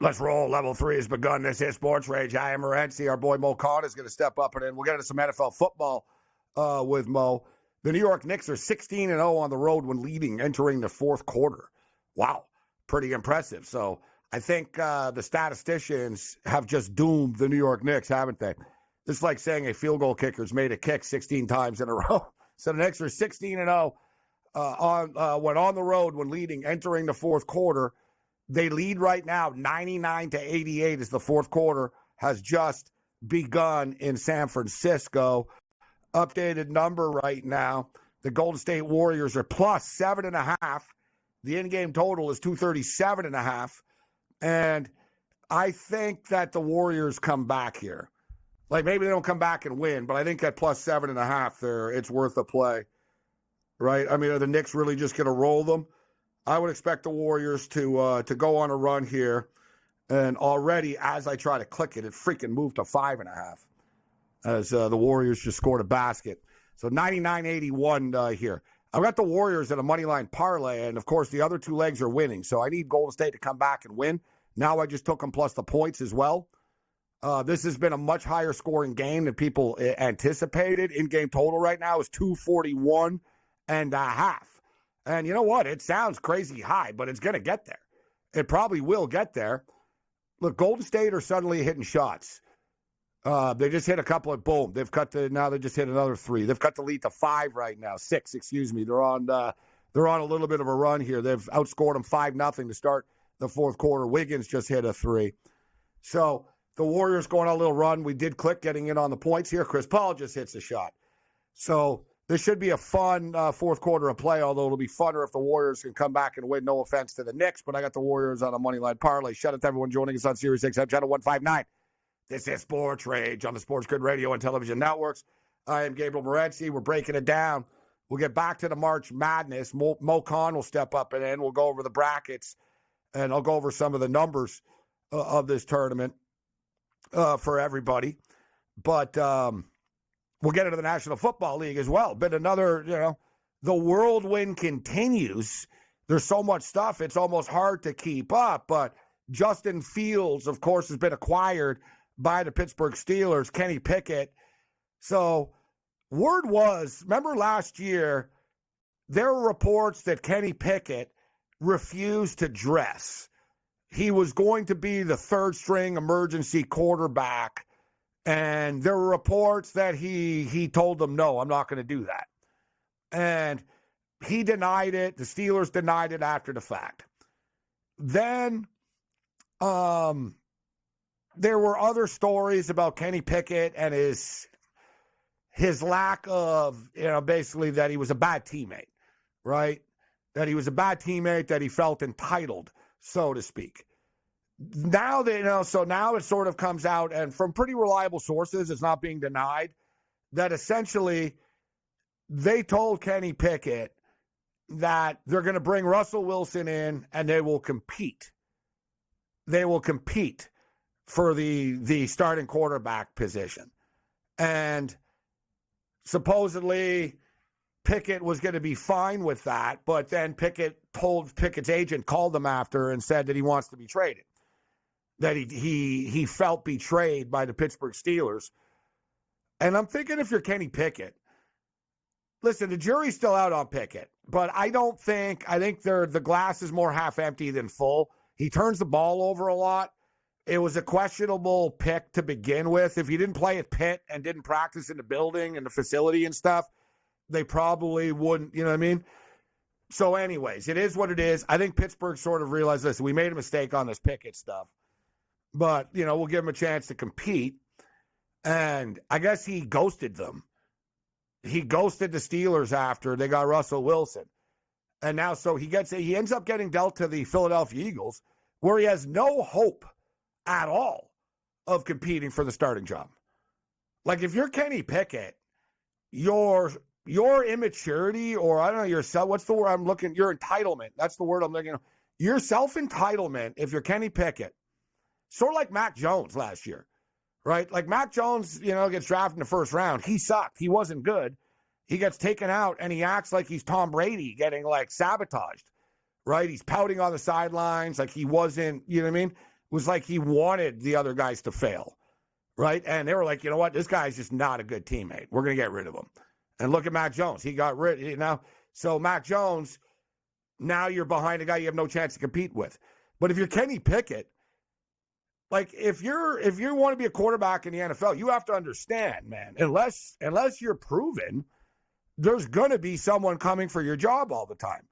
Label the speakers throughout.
Speaker 1: Let's roll. Level 3 has begun. This is SportsRage. I am Morency. Our boy Mo Khan is going to step up and in. We'll get into some NFL football with Mo. The New York Knicks are 16-0 on the road when leading entering the fourth quarter. Wow, pretty impressive. So I think the statisticians have just doomed the New York Knicks, haven't they? It's like saying a field goal kicker's made a kick 16 times in a row. So the Knicks are 16-0 when on the road when leading entering the fourth quarter. They lead right now 99-88 as the fourth quarter has just begun in San Francisco. Updated number right now, the Golden State Warriors are plus 7.5. The in-game total is 237.5. And I think that the Warriors come back here. Like maybe they don't come back and win, but I think at plus 7.5 there, it's worth a play. Right? I mean, are the Knicks really just going to roll them? I would expect the Warriors to go on a run here. And already, as I try to click it, it freaking moved to 5.5 as the Warriors just scored a basket. So 99-81 here. I've got the Warriors at a money line parlay, and, of course, the other two legs are winning. So I need Golden State to come back and win. Now I just took them plus the points as well. This has been a much higher scoring game than people anticipated. In-game total right now is 241.5. And you know what? It sounds crazy high, but it's going to get there. It probably will get there. Look, Golden State are suddenly hitting shots. They just hit a couple of boom. Now they just hit another 3. They've cut the lead to 5 right now. 6, excuse me. They're on a little bit of a run here. They've outscored them 5-0 to start the fourth quarter. Wiggins just hit a 3. So the Warriors going on a little run. We did click getting in on the points here. Chris Paul just hits a shot. So this should be a fun fourth quarter of play, although it'll be funner if the Warriors can come back and win. No offense to the Knicks, but I got the Warriors on a moneyline parlay. Shout out to everyone joining us on Sirius XM Channel 159. This is Sports Rage on the SportsGrid radio and television networks. I am Gabriel Morency. We're breaking it down. We'll get back to the March Madness. Mo Khan will step up and in. We'll go over the brackets, and I'll go over some of the numbers of this tournament for everybody. But we'll get into the National Football League as well. But another, the whirlwind continues. There's so much stuff, it's almost hard to keep up. But Justin Fields, of course, has been acquired by the Pittsburgh Steelers, Kenny Pickett. So word was, remember last year, there were reports that Kenny Pickett refused to dress. He was going to be the third-string emergency quarterback. And there were reports that he told them, no, I'm not going to do that. And he denied it. The Steelers denied it after the fact. Then there were other stories about Kenny Pickett and his lack of, basically that he was a bad teammate, right? That he was a bad teammate, that he felt entitled, so to speak. Now so now it sort of comes out, and from pretty reliable sources, it's not being denied, that essentially they told Kenny Pickett that they're going to bring Russell Wilson in and they will compete. They will compete for the starting quarterback position. And supposedly Pickett was going to be fine with that, but then Pickett's agent called him after and said that he wants to be traded. That he felt betrayed by the Pittsburgh Steelers. And I'm thinking, if you're Kenny Pickett, listen, the jury's still out on Pickett, but I think the glass is more half empty than full. He turns the ball over a lot. It was a questionable pick to begin with. If you didn't play at Pitt and didn't practice in the building and the facility and stuff, they probably wouldn't, you know what I mean? So anyways, it is what it is. I think Pittsburgh sort of realized, listen, we made a mistake on this Pickett stuff. But, we'll give him a chance to compete. And I guess he ghosted them. He ghosted the Steelers after they got Russell Wilson. And now so he ends up getting dealt to the Philadelphia Eagles, where he has no hope at all of competing for the starting job. Like, if you're Kenny Pickett, your immaturity, or I don't know, what's the word I'm looking, your entitlement. That's the word I'm looking at. Your self-entitlement, if you're Kenny Pickett, sort of like Mac Jones last year, right? Like Mac Jones, gets drafted in the first round. He sucked. He wasn't good. He gets taken out, and he acts like he's Tom Brady getting, sabotaged, right? He's pouting on the sidelines like he wasn't, you know what I mean? was like he wanted the other guys to fail, right? And they were like, you know what? This guy's just not a good teammate. We're going to get rid of him. And look at Mac Jones. He got rid, So Mac Jones, now you're behind a guy you have no chance to compete with. But if you're Kenny Pickett, like if you want to be a quarterback in the NFL, you have to understand, man, unless you're proven, there's going to be someone coming for your job all the time.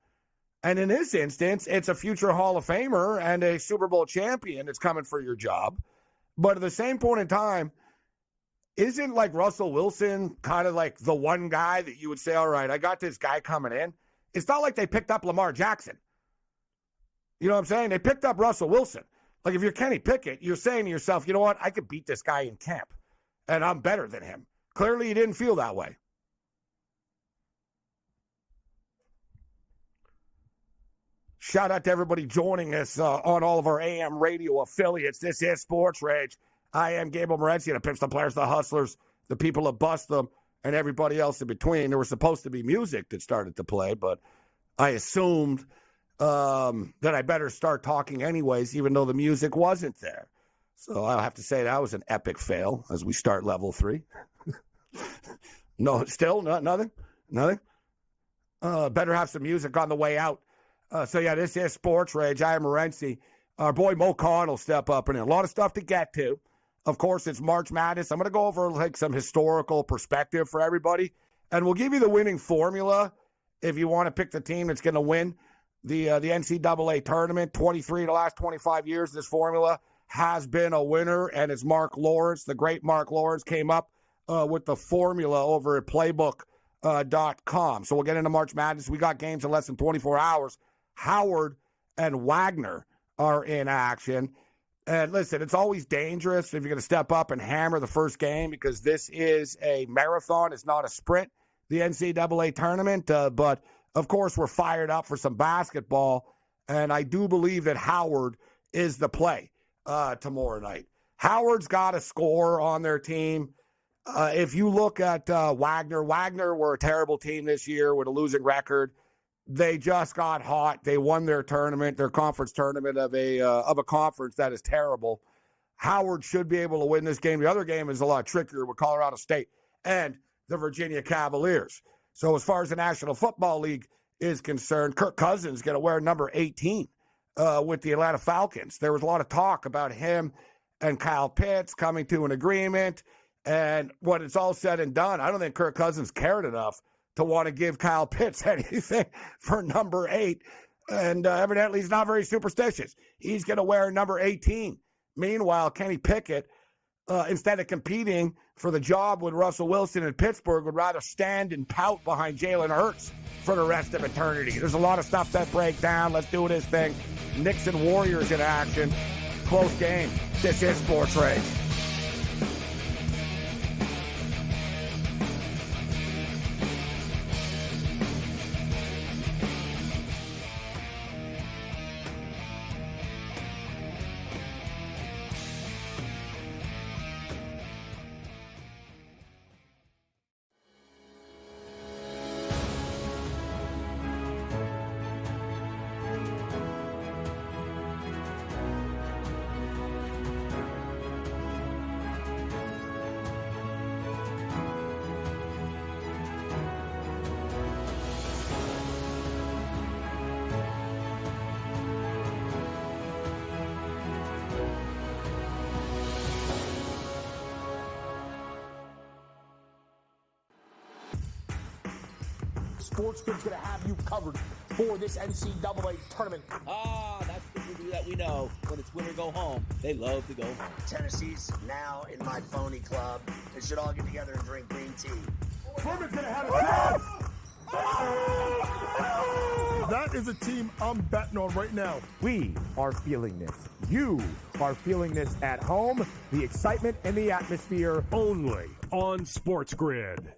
Speaker 1: And in this instance, it's a future Hall of Famer and a Super Bowl champion that's coming for your job. But at the same point in time, isn't like Russell Wilson kind of like the one guy that you would say, all right, I got this guy coming in? It's not like they picked up Lamar Jackson. You know what I'm saying? They picked up Russell Wilson. Like if you're Kenny Pickett, you're saying to yourself, you know what? I could beat this guy in camp, and I'm better than him. Clearly, he didn't feel that way. Shout out to everybody joining us on all of our AM radio affiliates. This is Sports Rage. I am Gabriel Morency, the pimps, the players, the hustlers, the people that bust them, and everybody else in between. There was supposed to be music that started to play, but I assumed that I better start talking anyways, even though the music wasn't there. So I'll have to say that was an epic fail as we start level 3. No, still nothing. Better have some music on the way out. This is Sports Rage. I am Morency. Our boy Mo Khan will step up, and a lot of stuff to get to. Of course, it's March Madness. I'm going to go over like some historical perspective for everybody, and we'll give you the winning formula if you want to pick the team that's going to win the NCAA tournament. 23 of the last 25 years, this formula has been a winner, and it's Mark Lawrence. The great Mark Lawrence came up with the formula over at playbook.com. So we'll get into March Madness. We got games in less than 24 hours. Howard and Wagner are in action. And listen, it's always dangerous if you're going to step up and hammer the first game because this is a marathon. It's not a sprint, the NCAA tournament. But, of course, we're fired up for some basketball. And I do believe that Howard is the play tomorrow night. Howard's got a score on their team. If you look at Wagner were a terrible team this year with a losing record. They just got hot. They won their tournament, their conference tournament of a conference that is terrible. Howard should be able to win this game. The other game is a lot trickier with Colorado State and the Virginia Cavaliers. So as far as the National Football League is concerned, Kirk Cousins is going to wear number 18 with the Atlanta Falcons. There was a lot of talk about him and Kyle Pitts coming to an agreement. And when it's all said and done, I don't think Kirk Cousins cared enough to want to give Kyle Pitts anything for number 8. And evidently he's not very superstitious. He's going to wear number 18. Meanwhile, Kenny Pickett, instead of competing for the job with Russell Wilson in Pittsburgh, would rather stand and pout behind Jalen Hurts for the rest of eternity. There's a lot of stuff that break down. Let's do this thing. Knicks and Warriors in action. Close game. This is Sports Rage.
Speaker 2: SportsGrid's going to have you covered for this NCAA tournament.
Speaker 3: That's that we know. When it's win or go home, they love to go home.
Speaker 4: Tennessee's now in my phony club. They should all get together and drink green tea.
Speaker 2: Furman's going to have a That is a team I'm betting on right now.
Speaker 5: We are feeling this. You are feeling this at home. The excitement and the atmosphere
Speaker 6: only on SportsGrid.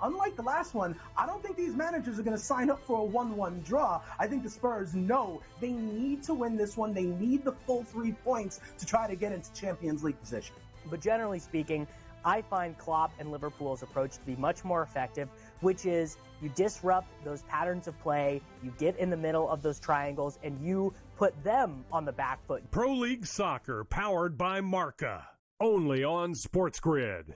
Speaker 7: Unlike the last one, I don't think these managers are going to sign up for a 1-1 draw. I think the Spurs know they need to win this one. They need the full 3 points to try to get into Champions League position.
Speaker 8: But generally speaking, I find Klopp and Liverpool's approach to be much more effective, which is you disrupt those patterns of play, you get in the middle of those triangles, and you put them on the back foot.
Speaker 6: Pro League Soccer, powered by Marca. Only on SportsGrid.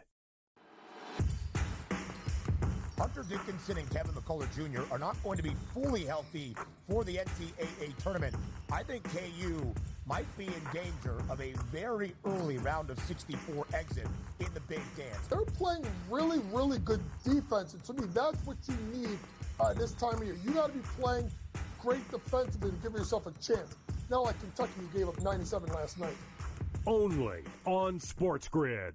Speaker 2: Hunter Dickinson and Kevin McCullough Jr. are not going to be fully healthy for the NCAA tournament. I think KU might be in danger of a very early round of 64 exit in the Big Dance.
Speaker 9: They're playing really, really good defense, and to me, that's what you need this time of year. You got to be playing great defensively to give yourself a chance. Not like Kentucky, who gave up 97 last night.
Speaker 6: Only on SportsGrid.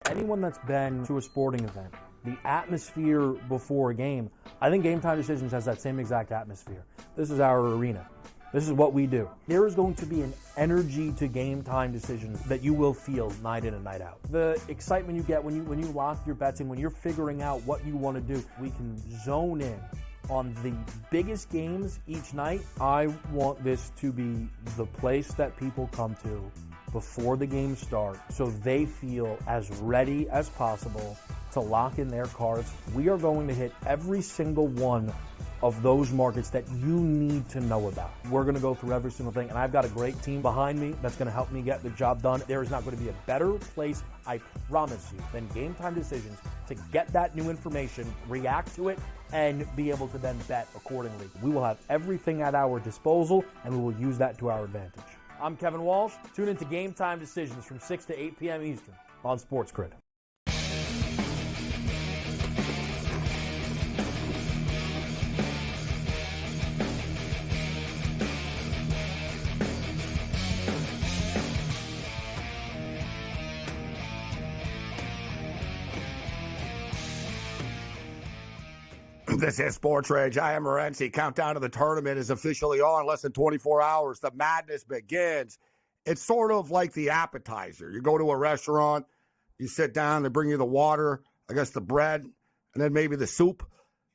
Speaker 10: Anyone that's been to a sporting event, the atmosphere before a game, I think Game Time Decisions has that same exact atmosphere. This is our arena. This is what we do. There is going to be an energy to Game Time Decisions that you will feel night in and night out. The excitement you get when you lock your bets in, when you're figuring out what you want to do, we can zone in on the biggest games each night. I want this to be the place that people come to before the games start so they feel as ready as possible to lock in their cards. We are going to hit every single one of those markets that you need to know about. We're going to go through every single thing, and I've got a great team behind me that's going to help me get the job done. There is not going to be a better place, I promise you, than Game Time Decisions to get that new information, react to it, and be able to then bet accordingly. We will have everything at our disposal, and we will use that to our advantage. I'm Kevin Walsh. Tune into Game Time Decisions from 6 to 8 p.m. Eastern on SportsGrid.
Speaker 1: This is SportsRage. I am Morency. Countdown to the tournament is officially on. Less than 24 hours. The madness begins. It's sort of like the appetizer. You go to a restaurant, you sit down, they bring you the water, I guess the bread, and then maybe the soup.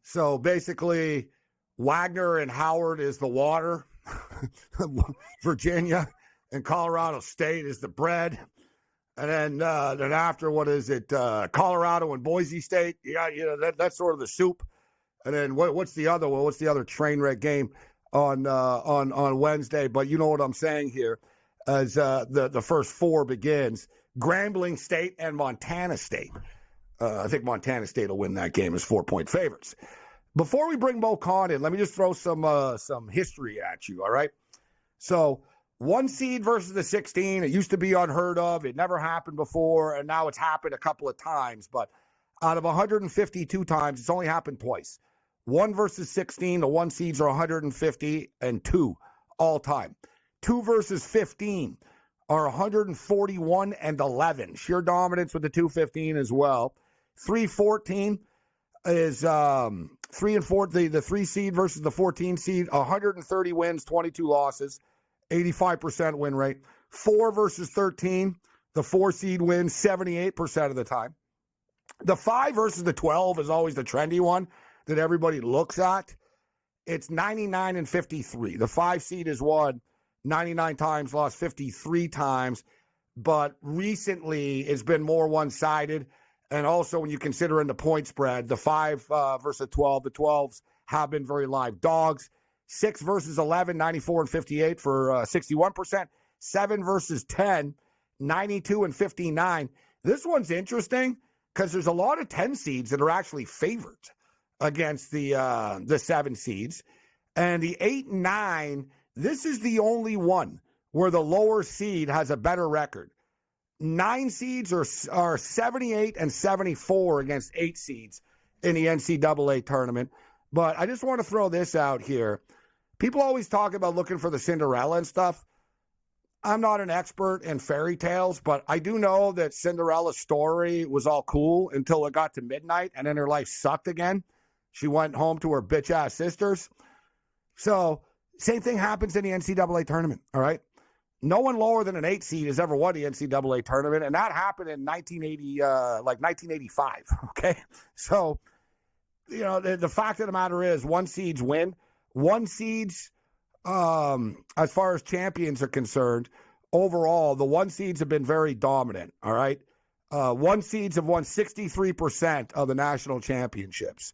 Speaker 1: So basically, Wagner and Howard is the water. Virginia and Colorado State is the bread. And then after, what is it? Colorado and Boise State. Yeah, that's sort of the soup. And then what's the other one? What's the other train wreck game on Wednesday? But you know what I'm saying here. As the first four begins, Grambling State and Montana State. I think Montana State will win that game as 4-point favorites. Before we bring Mo Khan in, let me just throw some history at you, all right? So 1 seed versus the 16. It used to be unheard of. It never happened before, and now it's happened a couple of times. But out of 152 times, it's only happened twice. 1 versus 16, the 1 seeds are 152 all time. 2 versus 15 are 141 and 11. Sheer dominance with the 215 as well. 3-14 is 3 and 4. The 3 seed versus the 14 seed, 130 wins, 22 losses, 85% win rate. 4 versus 13, the 4 seed wins 78% of the time. The 5 versus the 12 is always the trendy one that everybody looks at. It's 99 and 53. The 5 seed has won 99 times, lost 53 times, but recently it's been more one-sided. And also when you consider in the point spread, the 5 versus 12, the 12s have been very live dogs. 6 versus 11, 94 and 58 for 61%. 7 versus 10, 92 and 59. This one's interesting because there's a lot of 10 seeds that are actually favored against the 7 seeds. And the 8 and 9, this is the only one where the lower seed has a better record. 9 seeds are 78 and 74 against 8 seeds in the NCAA tournament. But I just want to throw this out here. People always talk about looking for the Cinderella and stuff. I'm not an expert in fairy tales, but I do know that Cinderella's story was all cool until it got to midnight, and then her life sucked again. She went home to her bitch-ass sisters. So same thing happens in the NCAA tournament, all right? No one lower than an 8 seed has ever won the NCAA tournament, and that happened in 1985, okay? So, the fact of the matter is 1 seeds win. 1 seeds, as far as champions are concerned, overall, the 1 seeds have been very dominant, all right? One seeds have won 63% of the national championships.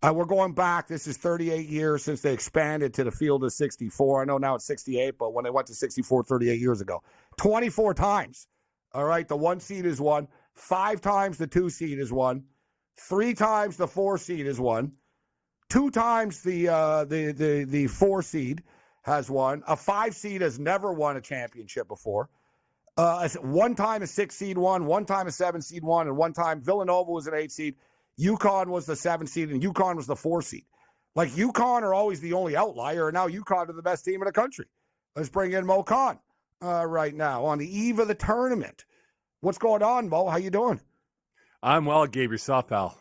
Speaker 1: We're going back. This is 38 years since they expanded to the field of 64. I know now it's 68, but when they went to 64 38 years ago, 24 times. All right, the 1 seed is won. 5 times the 2 seed is won. 3 times the 4 seed is won. 2 times the 4 seed has won. A 5 seed has never won a championship before. 1 time a 6 seed won, 1 time a 7 seed won, and 1 time Villanova was an 8 seed. UConn was the 7 seed, and UConn was the 4 seed. Like, UConn are always the only outlier, and now UConn are the best team in the country. Let's bring in Mo Khan right now on the eve of the tournament. What's going on, Mo? How you doing?
Speaker 11: I'm well, Gabe. Yourself, pal?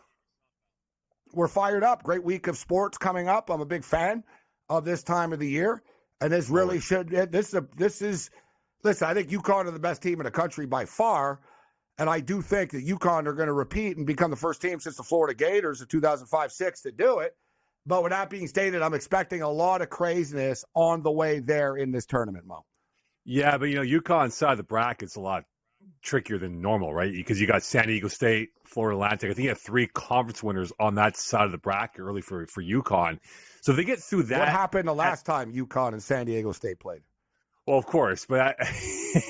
Speaker 1: We're fired up. Great week of sports coming up. I'm a big fan of this time of the year, and this really should. Listen, I think UConn are the best team in the country by far, and I do think that UConn are going to repeat and become the first team since the Florida Gators of 2005-06 to do it. But with that being stated, I'm expecting a lot of craziness on the way there in this tournament, Mo.
Speaker 11: Yeah, but, UConn's side of the bracket's a lot trickier than normal, right? Because you got San Diego State, Florida Atlantic. I think you have 3 conference winners on that side of the bracket early for UConn. So if they get through that...
Speaker 1: What happened the last time UConn and San Diego State played?
Speaker 11: Well, of course, but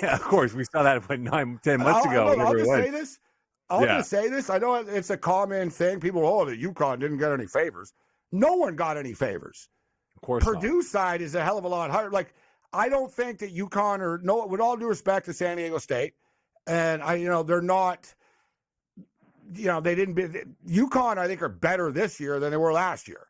Speaker 11: of course, we saw that 10 months ago.
Speaker 1: I'll just say this. Just say this. I know it's a common thing. People, the UConn didn't get any favors. No one got any favors.
Speaker 11: Of course,
Speaker 1: Purdue's side is a hell of a lot harder. Like, I don't think that UConn with all due respect to San Diego State, and they're not. They didn't. UConn, I think, are better this year than they were last year.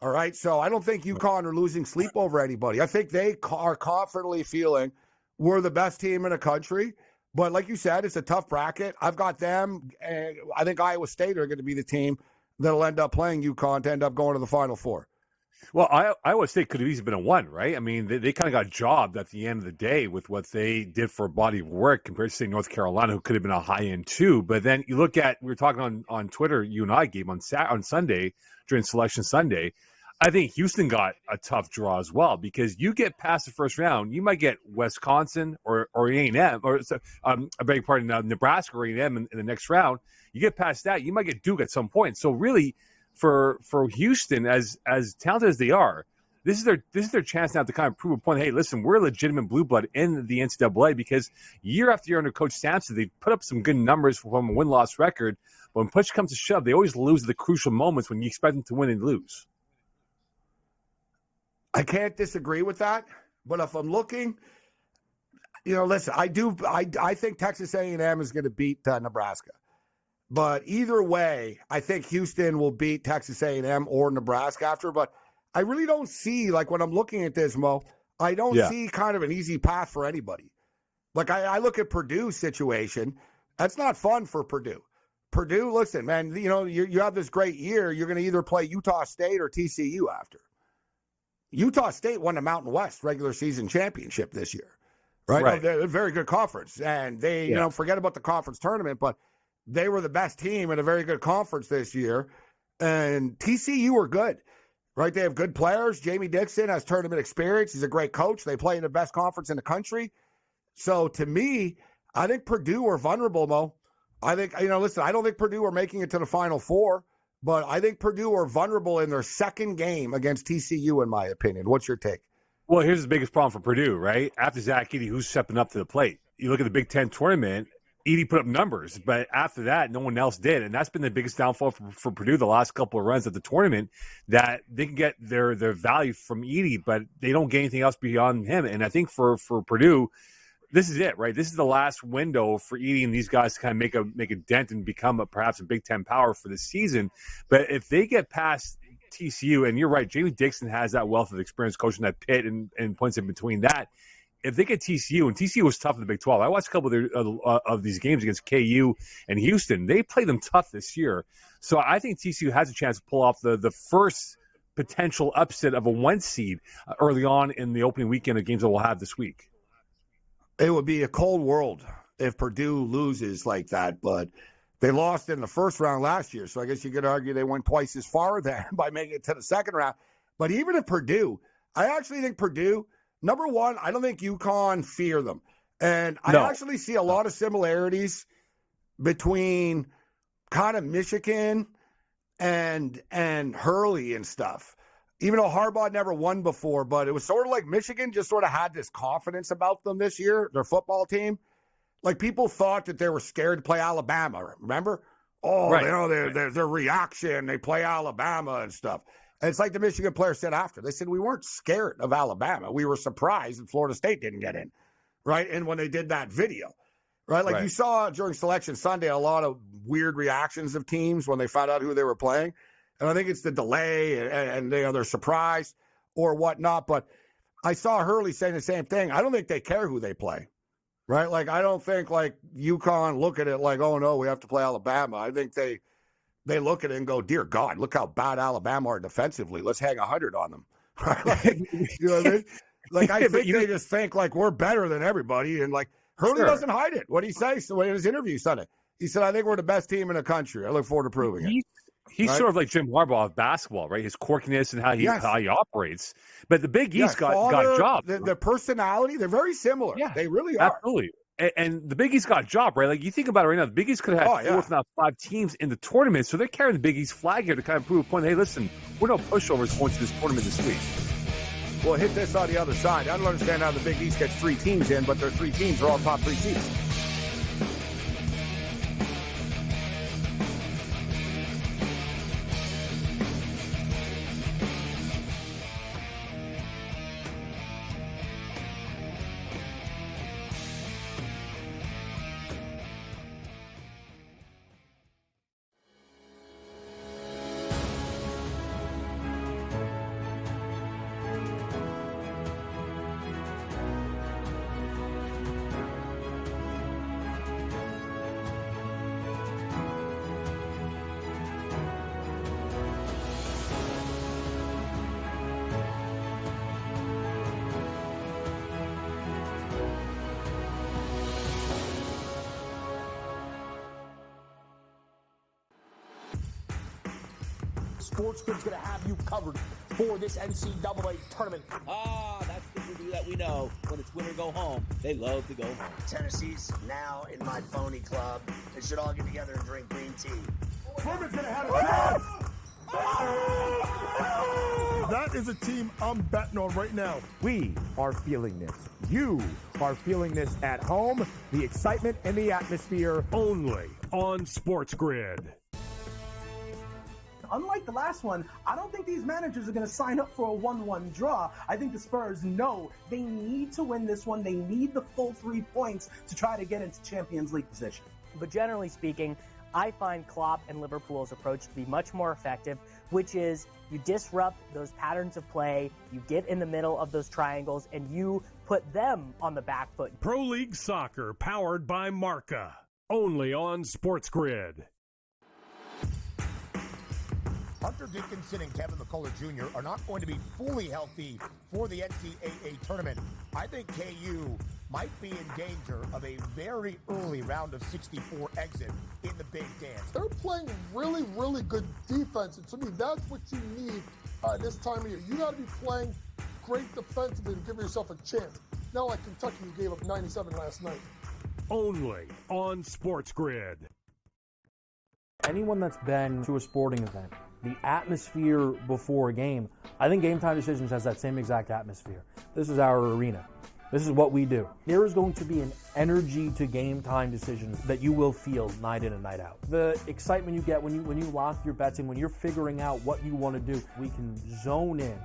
Speaker 1: All right, so I don't think UConn are losing sleep over anybody. I think they are confidently feeling we're the best team in the country. But like you said, it's a tough bracket. I've got them, and I think Iowa State are going to be the team that'll end up playing UConn to end up going to the Final Four.
Speaker 11: Well, Iowa State could have easily been a 1, right? I mean, they kind of got jobbed at the end of the day with what they did for a body of work compared to, say, North Carolina, who could have been a high-end 2. But then you look at, we were talking on Twitter, you and I, Gabe, on Sunday, during Selection Sunday, I think Houston got a tough draw as well, because you get past the first round, you might get Wisconsin or A&M, or I beg your pardon, Nebraska or A&M in the next round. You get past that, you might get Duke at some point. So really, for Houston, as talented as they are, this is their chance now to kind of prove a point. Hey, listen, we're a legitimate blue blood in the NCAA, because year after year under Coach Sampson, they put up some good numbers from a win-loss record. But when push comes to shove, they always lose at the crucial moments when you expect them to win and lose.
Speaker 1: I can't disagree with that, but if I'm looking, listen, I think Texas A&M is going to beat Nebraska. But either way, I think Houston will beat Texas A&M or Nebraska after. But I really don't see, like, when I'm looking at this, Mo, I don't see kind of an easy path for anybody. Like, I look at Purdue's situation. That's not fun for Purdue. Purdue, listen, man, you have this great year. You're going to either play Utah State or TCU after. Utah State won the Mountain West regular season championship this year, right? They're a very good conference, and they, forget about the conference tournament, but they were the best team in a very good conference this year. And TCU were good, right? They have good players. Jamie Dixon has tournament experience. He's a great coach. They play in the best conference in the country. So to me, I think Purdue are vulnerable, Mo. I think, listen, I don't think Purdue are making it to the Final Four. But I think Purdue are vulnerable in their second game against TCU, in my opinion. What's your take?
Speaker 11: Well, here's the biggest problem for Purdue, right? After Zach Edey, who's stepping up to the plate? You look at the Big Ten tournament, Edey put up numbers, but after that, no one else did. And that's been the biggest downfall for Purdue the last couple of runs at the tournament, that they can get their value from Edey, but they don't get anything else beyond him. And I think for Purdue, this is it, right? This is the last window for Edey and these guys to kind of make a dent and become perhaps a Big Ten power for the season. But if they get past TCU, and you're right, Jamie Dixon has that wealth of experience coaching that Pitt and points in between that. If they get TCU, and TCU was tough in the Big 12. I watched a couple of these games against KU and Houston. They played them tough this year. So I think TCU has a chance to pull off the first potential upset of a 1 seed early on in the opening weekend of games that we'll have this week.
Speaker 1: It would be a cold world if Purdue loses like that, but they lost in the first round last year, so I guess you could argue they went twice as far there by making it to the second round. But even if Purdue, I actually think Purdue, number one, I don't think UConn fear them. And I actually see a lot of similarities between kind of Michigan and Hurley and stuff. Even though Harbaugh never won before, but it was sort of like Michigan just sort of had this confidence about them this year, their football team. Like people thought that they were scared to play Alabama, remember? Oh,
Speaker 11: right.
Speaker 1: You know, their reaction, they play Alabama and stuff. And it's like the Michigan players said after. They said, we weren't scared of Alabama. We were surprised that Florida State didn't get in, right? And when they did that video, right? Like you saw during Selection Sunday a lot of weird reactions of teams when they found out who they were playing. And I think it's the delay and they're surprised or whatnot. But I saw Hurley saying the same thing. I don't think they care who they play, right? Like, I don't think, like, UConn look at it like, oh, no, we have to play Alabama. I think they look at it and go, dear God, look how bad Alabama are defensively. Let's hang 100 on them. Like, you know what I mean? Like, I think they just think, like, we're better than everybody. And, like, Hurley doesn't hide it. What did he say so in his interview Sunday? He said, I think we're the best team in the country. I look forward to proving it.
Speaker 11: He's sort of like Jim Harbaugh of basketball, right? His quirkiness and how he operates. But the Big East got jobs.
Speaker 1: The personality, they're very similar. Yeah, they really are.
Speaker 11: Absolutely. And the Big East got a job, right? Like, you think about it right now, the Big East could have had 4, if not 5 teams in the tournament. So they're carrying the Big East flag here to kind of prove a point. Hey, listen, we're no pushovers going to this tournament this week.
Speaker 1: Well, hit this on the other side. I don't understand how the Big East gets 3 teams in, but their 3 teams are all top 3 teams.
Speaker 2: SportsGrid's going to have you covered for this NCAA tournament.
Speaker 3: That's the review that we know. When it's win or go home, they love to go home.
Speaker 4: Tennessee's now in my phony club. They should all get together and drink green tea.
Speaker 9: Furman's going to have a chance. That is a team I'm betting on right now.
Speaker 5: We are feeling this. You are feeling this at home. The excitement and the atmosphere.
Speaker 6: Only on SportsGrid.
Speaker 7: Unlike the last one, I don't think these managers are going to sign up for a 1-1 draw. I think the Spurs know they need to win this one. They need the full 3 points to try to get into Champions League position.
Speaker 8: But generally speaking, I find Klopp and Liverpool's approach to be much more effective, which is you disrupt those patterns of play, you get in the middle of those triangles, and you put them on the back foot.
Speaker 6: Pro League Soccer, powered by Marca. Only on SportsGrid.
Speaker 2: Hunter Dickinson and Kevin McCullough Jr. are not going to be fully healthy for the NCAA tournament. I think KU might be in danger of a very early round of 64 exit in the Big Dance.
Speaker 9: They're playing really, really good defense. And to me, that's what you need this time of year. You got to be playing great defensively to give yourself a chance. Not like Kentucky, who gave up 97 last night.
Speaker 6: Only on SportsGrid.
Speaker 10: Anyone that's been to a sporting event, the atmosphere before a game, I think Game Time Decisions has that same exact atmosphere. This is our arena. This is what we do. There is going to be an energy to Game Time Decisions that you will feel night in and night out. The excitement you get when you lock your bets in, when you're figuring out what you want to do, we can zone in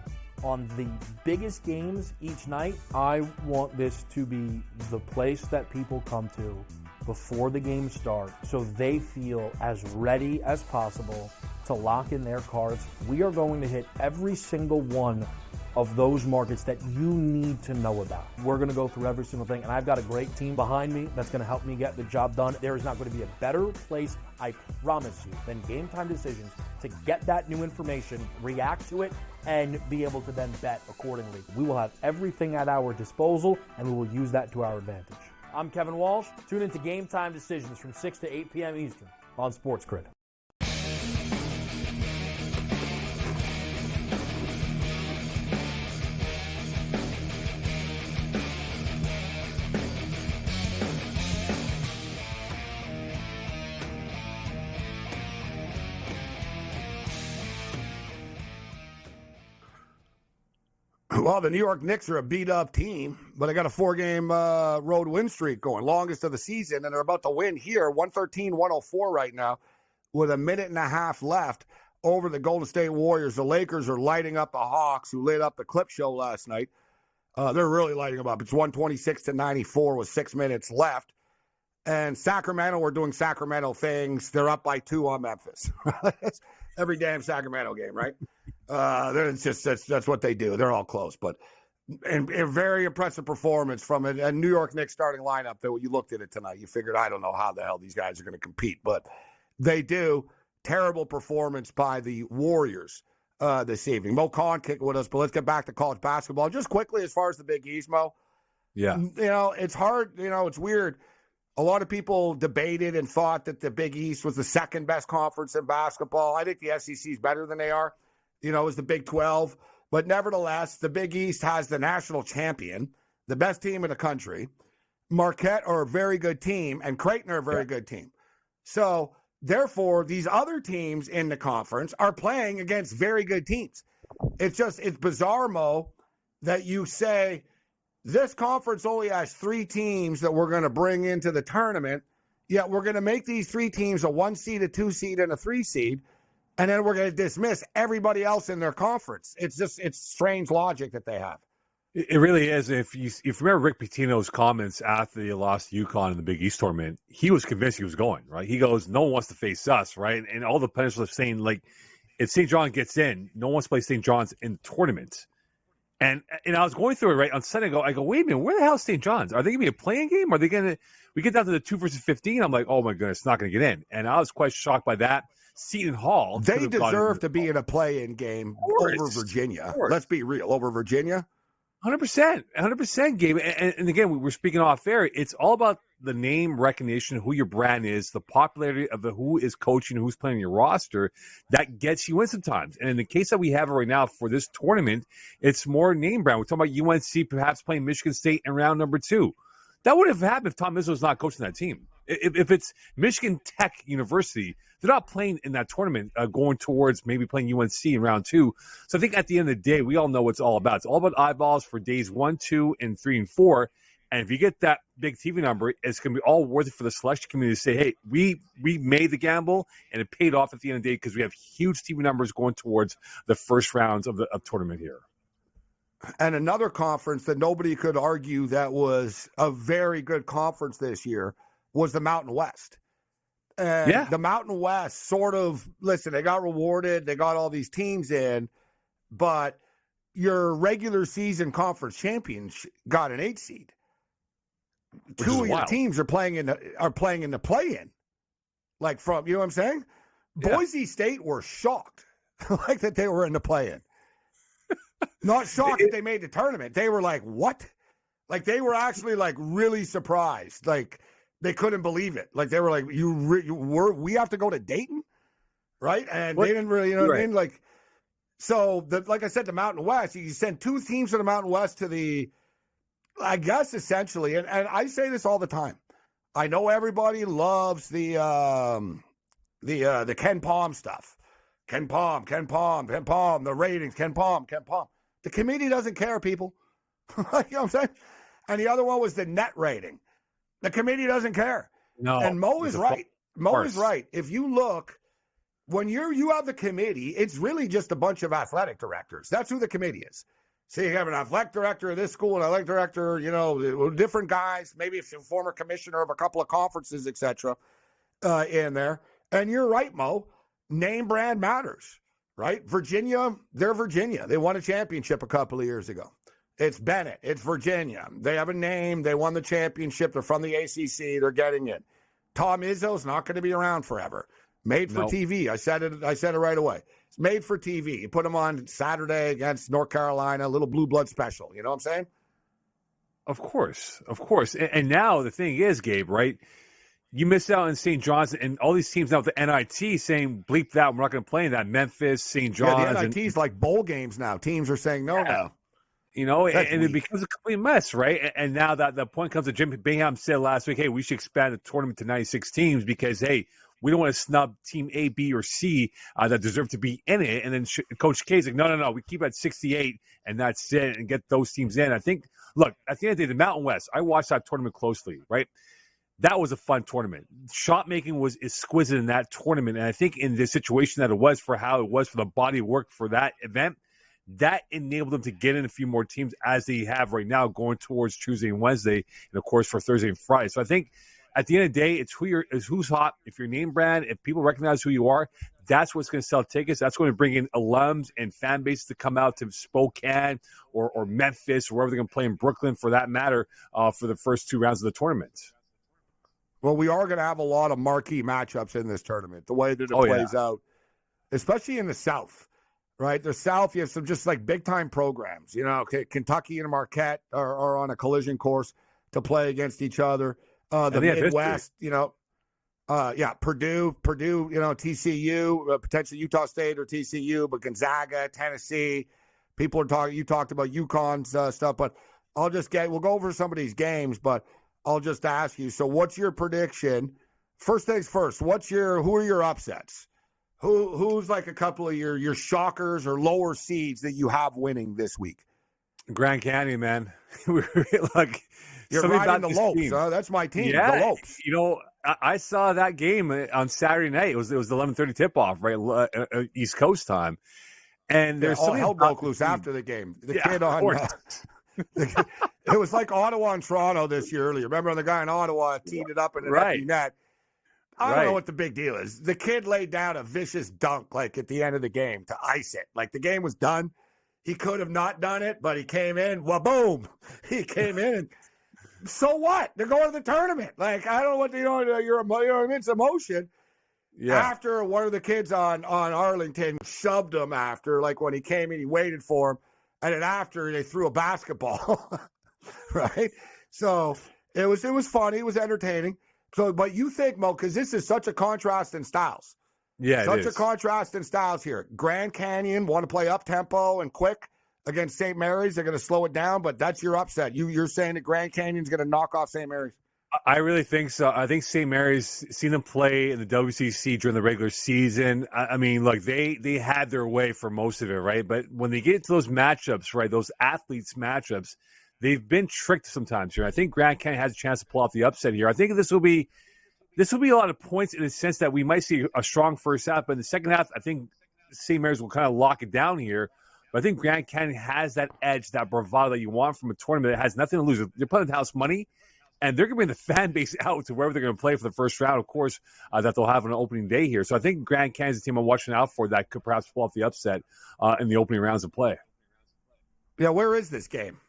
Speaker 10: on the biggest games each night. I want this to be the place that people come to before the game starts so they feel as ready as possible to lock in their cards. We are going to hit every single one of those markets that you need to know about. We're going to go through every single thing, and I've got a great team behind me that's going to help me get the job done. There is not going to be a better place, I promise you, than Game Time Decisions to get that new information, react to it, and be able to then bet accordingly. We will have everything at our disposal, and we will use that to our advantage. I'm Kevin Walsh. Tune into Game Time Decisions from 6 to 8 p.m. Eastern on SportsGrid.
Speaker 1: Well, the New York Knicks are a beat-up team, but they got a 4-game road win streak going, longest of the season, and they're about to win here, 113-104 right now, with a minute and a half left over the Golden State Warriors. The Lakers are lighting up the Hawks, who lit up the clip show last night. They're really lighting them up. It's 126-94 with 6 minutes left. And Sacramento are doing Sacramento things. They're up by 2 on Memphis. Every damn Sacramento game, right? It's just that's what they do. They're all close, but and a very impressive performance from a New York Knicks starting lineup. That when you looked at it tonight, you figured, I don't know how the hell these guys are going to compete, but they do. Terrible performance by the Warriors this evening. Mo Khan kicking with us, but let's get back to college basketball just quickly as far as the Big East, Mo.
Speaker 11: Yeah,
Speaker 1: it's hard. It's weird. A lot of people debated and thought that the Big East was the second best conference in basketball. I think the SEC is better than they are. Is the Big 12. But nevertheless, the Big East has the national champion, the best team in the country. Marquette are a very good team, and Creighton are a very good team. So, therefore, these other teams in the conference are playing against very good teams. It's bizarre, Mo, that you say, this conference only has 3 teams that we're going to bring into the tournament, yet we're going to make these 3 teams a 1 seed, a 2 seed, and a 3 seed, and then we're going to dismiss everybody else in their conference. It's strange logic that they have.
Speaker 11: It really is. If you remember Rick Pitino's comments after they lost to UConn in the Big East tournament, he was convinced he was going, right? He goes, no one wants to face us, right? And all the players were saying, like, if St. John gets in, no one wants to play St. John's in the tournament. And I was going through it right on Sunday. I go, wait a minute, where the hell is St. John's? Are they going to be a playing game? Are they going to? We get down to the 2 versus 15. I'm like, oh my goodness, it's not going to get in. And I was quite shocked by that. Seton Hall,
Speaker 1: they deserve to be in a play-in game over Virginia. Let's be real, over Virginia.
Speaker 11: 100%, Gabe. And again, we're speaking off air. It's all about the name recognition, who your brand is, the popularity of who is coaching, who's playing your roster. That gets you in sometimes. And in the case that we have right now for this tournament, it's more name brand. We're talking about UNC perhaps playing Michigan State in round number 2. That would have happened if Tom Izzo was not coaching that team. If it's Michigan Tech University, they're not playing in that tournament going towards maybe playing UNC in round 2. So I think at the end of the day, we all know what it's all about. It's all about eyeballs for days 1, 2, and 3, and 4. And if you get that big TV number, it's going to be all worth it for the selection community to say, hey, we made the gamble, and it paid off at the end of the day because we have huge TV numbers going towards the first rounds of the tournament here.
Speaker 1: And another conference that nobody could argue that was a very good conference this year was the Mountain West. And the Mountain West sort of, listen, they got rewarded. They got all these teams in, but your regular season conference champions got an 8 seed.
Speaker 11: Which
Speaker 1: 2 of your teams are playing in the play-in. Like from, you know what I'm saying? Yeah. Boise State were shocked like that they were in the play-in. Not shocked that they made the tournament. They were like, what? Like they were actually like really surprised. Like they couldn't believe it. Like they were like, we have to go to Dayton? Right? And they didn't really, you know what I mean? Like, so like I said, the Mountain West, you send 2 teams from the Mountain West to the, I guess essentially, and I say this all the time. I know everybody loves the Ken Palm stuff. Ken Palm, the ratings, Ken Palm. The committee doesn't care, people. You know what I'm saying? And the other one was the net rating. The committee doesn't care.
Speaker 11: No,
Speaker 1: and Mo is right. Mo is right. If you look, when you have the committee, it's really just a bunch of athletic directors. That's who the committee is. So you have an athletic director of this school, an athletic director, different guys, maybe a former commissioner of a couple of conferences, etc., in there. And you're right, Mo. Name brand matters, right? Virginia, they're Virginia. They won a championship a couple of years ago. It's Bennett. It's Virginia. They have a name. They won the championship. They're from the ACC. They're getting it. Tom Izzo's not going to be around forever. Made for TV. I said it right away. It's made for TV. You put him on Saturday against North Carolina, a little blue blood special. You know what I'm saying?
Speaker 11: Of course. And now the thing is, Gabe, right? You miss out on St. John's and all these teams now with the NIT saying, bleep that, we're not going to play in that. Memphis, St. John's.
Speaker 1: Yeah, the NIT's like bowl games now. Teams are saying no now.
Speaker 11: And it becomes a complete mess, right? And now that the point comes to Jim Boeheim said last week, hey, we should expand the tournament to 96 teams because, hey, we don't want to snub team A, B, or C that deserve to be in it. And then Coach K is like, no, we keep it at 68 and that's it, and get those teams in. I think, look, at the end of the day, the Mountain West, I watched that tournament closely, right? That was a fun tournament. Shot making was exquisite in that tournament. And I think in the situation that it was for how it was for the body of work for that event, that enabled them to get in a few more teams as they have right now going towards Tuesday and Wednesday, and, of course, for Thursday and Friday. So I think at the end of the day, it's who's hot. If you're name brand, if people recognize who you are, that's what's going to sell tickets. That's going to bring in alums and fan bases to come out to Spokane or Memphis, or wherever they're going to play in Brooklyn, for that matter, for the first 2 rounds of the tournament.
Speaker 1: Well, we are going to have a lot of marquee matchups in this tournament, the way that it plays out, especially in the South. Right, the South, you have some just like big-time programs. You know, Kentucky and Marquette are on a collision course to play against each other. The Midwest, Purdue, TCU, potentially Utah State or TCU, but Gonzaga, Tennessee. People are talking. You talked about UConn's stuff, but we'll go over some of these games, but I'll just ask you. So, what's your prediction? First things first. Who are your upsets? Who's like a couple of your shockers or lower seeds that you have winning this week?
Speaker 11: Grand Canyon, man. You're
Speaker 1: riding the Lopes. That's my team, the Lopes.
Speaker 11: You know, I saw that game on Saturday night. It was the 11:30 tip-off, right, East Coast time. And there's
Speaker 1: all hell broke loose after the game. The kid on it was like Ottawa and Toronto this year earlier. Remember the guy in Ottawa teed it up in an empty net? I don't know what the big deal is. The kid laid down a vicious dunk, like, at the end of the game to ice it. Like, the game was done. He could have not done it, but he came in. Well, boom. He came in. And so what? They're going to the tournament. Like, I don't know what, you know what I mean? It's emotion. Yeah. After one of the kids on Arlington shoved him after, like, when he came in, he waited for him. And then after, they threw a basketball. Right? So it was funny. It was entertaining. So, but you think, Mo, because this is such a contrast in styles.
Speaker 11: Yeah,
Speaker 1: such a contrast in styles here. Grand Canyon want to play up-tempo and quick against St. Mary's. They're going to slow it down, but that's your upset. You're saying that Grand Canyon's going to knock off St. Mary's?
Speaker 11: I really think so. I think St. Mary's, seen them play in the WCC during the regular season. I mean, look, they had their way for most of it, right? But when they get into those matchups, right, those athletes matchups, they've been tricked sometimes here. I think Grand Canyon has a chance to pull off the upset here. I think this will be a lot of points in the sense that we might see a strong first half, but in the second half, I think St. Mary's will kind of lock it down here. But I think Grand Canyon has that edge, that bravado that you want from a tournament that has nothing to lose. They're playing with house money, and they're going to bring the fan base out to wherever they're going to play for the first round, of course, that they'll have on an opening day here. So I think Grand Canyon's the team I'm watching out for that could perhaps pull off the upset in the opening rounds of play.
Speaker 1: Yeah, where is this game?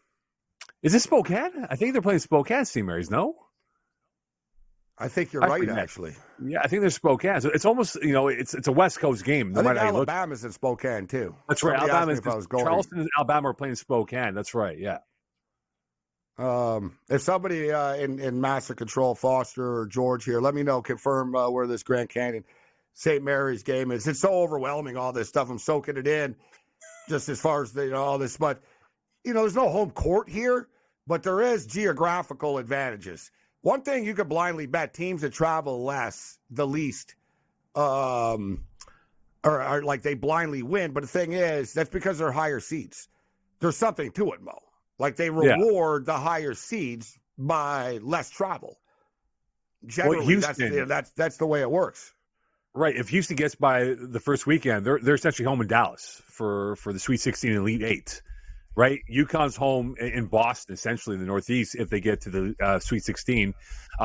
Speaker 11: Is this Spokane? I think they're playing Spokane, St. Mary's, no?
Speaker 1: I think you're right, actually.
Speaker 11: Yeah, I think they're Spokane. So it's almost, it's a West Coast game.
Speaker 1: No matter how you look. Alabama's in Spokane, too.
Speaker 11: That's right. Charleston and Alabama are playing Spokane. That's right, yeah.
Speaker 1: If somebody in Master Control, Foster or George here, let me know, confirm where this Grand Canyon St. Mary's game is. It's so overwhelming, all this stuff. I'm soaking it in just as far as all this. But, there's no home court here, but there is geographical advantages. One thing you could blindly bet, teams that travel the least, are like they blindly win. But the thing is, that's because they're higher seeds. There's something to it, Mo. Like they reward the higher seeds by less travel. Generally, that's the way it works.
Speaker 11: Right. If Houston gets by the first weekend, they're essentially home in Dallas for the Sweet 16 and Elite 8. Right, UConn's home in Boston, essentially in the Northeast, if they get to the Sweet 16.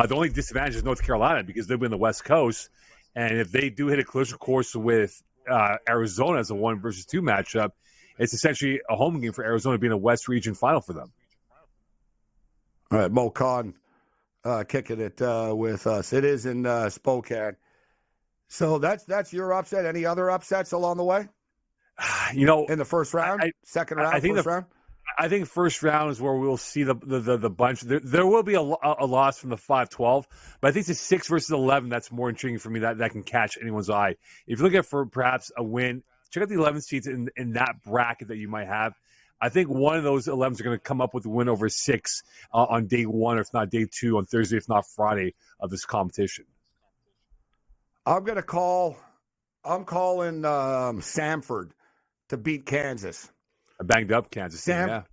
Speaker 11: The only disadvantage is North Carolina because they've been the West Coast, and if they do hit a collision course with Arizona as a 1 versus 2 matchup, it's essentially a home game for Arizona being a West Region final for them.
Speaker 1: All right, Mo Khan kicking it with us. It is in Spokane. So that's your upset. Any other upsets along the way? In the first round, second round, first round?
Speaker 11: I think first round is where we'll see the bunch. There will be a loss from the 5-12, but I think it's a 6 versus 11 that's more intriguing for me that can catch anyone's eye. If you look at for perhaps a win, check out the 11 seeds in that bracket that you might have. I think one of those 11s are going to come up with a win over 6 on day 1, or if not day 2, on Thursday, if not Friday, of this competition.
Speaker 1: I'm calling Samford to beat Kansas.
Speaker 11: A banged up Kansas team, yeah.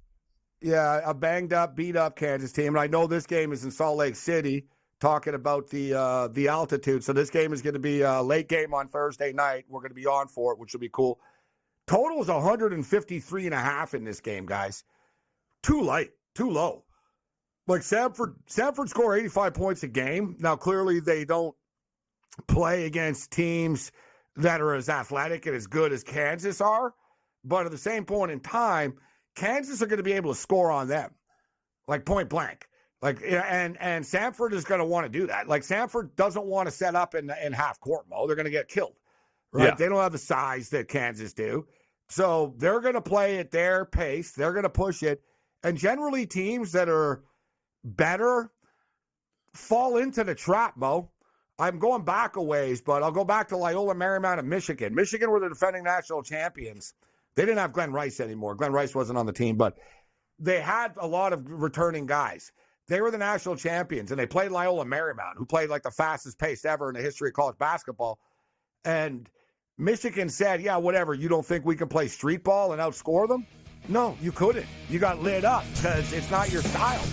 Speaker 1: Yeah, a banged up, beat up Kansas team. And I know this game is in Salt Lake City, talking about the altitude. So this game is going to be a late game on Thursday night. We're going to be on for it, which will be cool. Total is 153.5 in this game, guys. Too light, too low. Like Samford score 85 points a game. Now, clearly they don't play against teams that are as athletic and as good as Kansas are. But at the same point in time, Kansas are going to be able to score on them, like point blank. Like, and Samford is going to want to do that. Like, Samford doesn't want to set up in half court mode. They're going to get killed, right? Yeah. They don't have the size that Kansas do. So they're going to play at their pace. They're going to push it. And generally teams that are better fall into the trap, Mo. I'm going back a ways, but I'll go back to Loyola Marymount and Michigan. Michigan were the defending national champions. They didn't have Glenn Rice anymore. Glenn Rice wasn't on the team, but they had a lot of returning guys. They were the national champions, and they played Loyola Marymount, who played like the fastest pace ever in the history of college basketball. And Michigan said, yeah, whatever, you don't think we can play street ball and outscore them? No, you couldn't. You got lit up because it's not your style.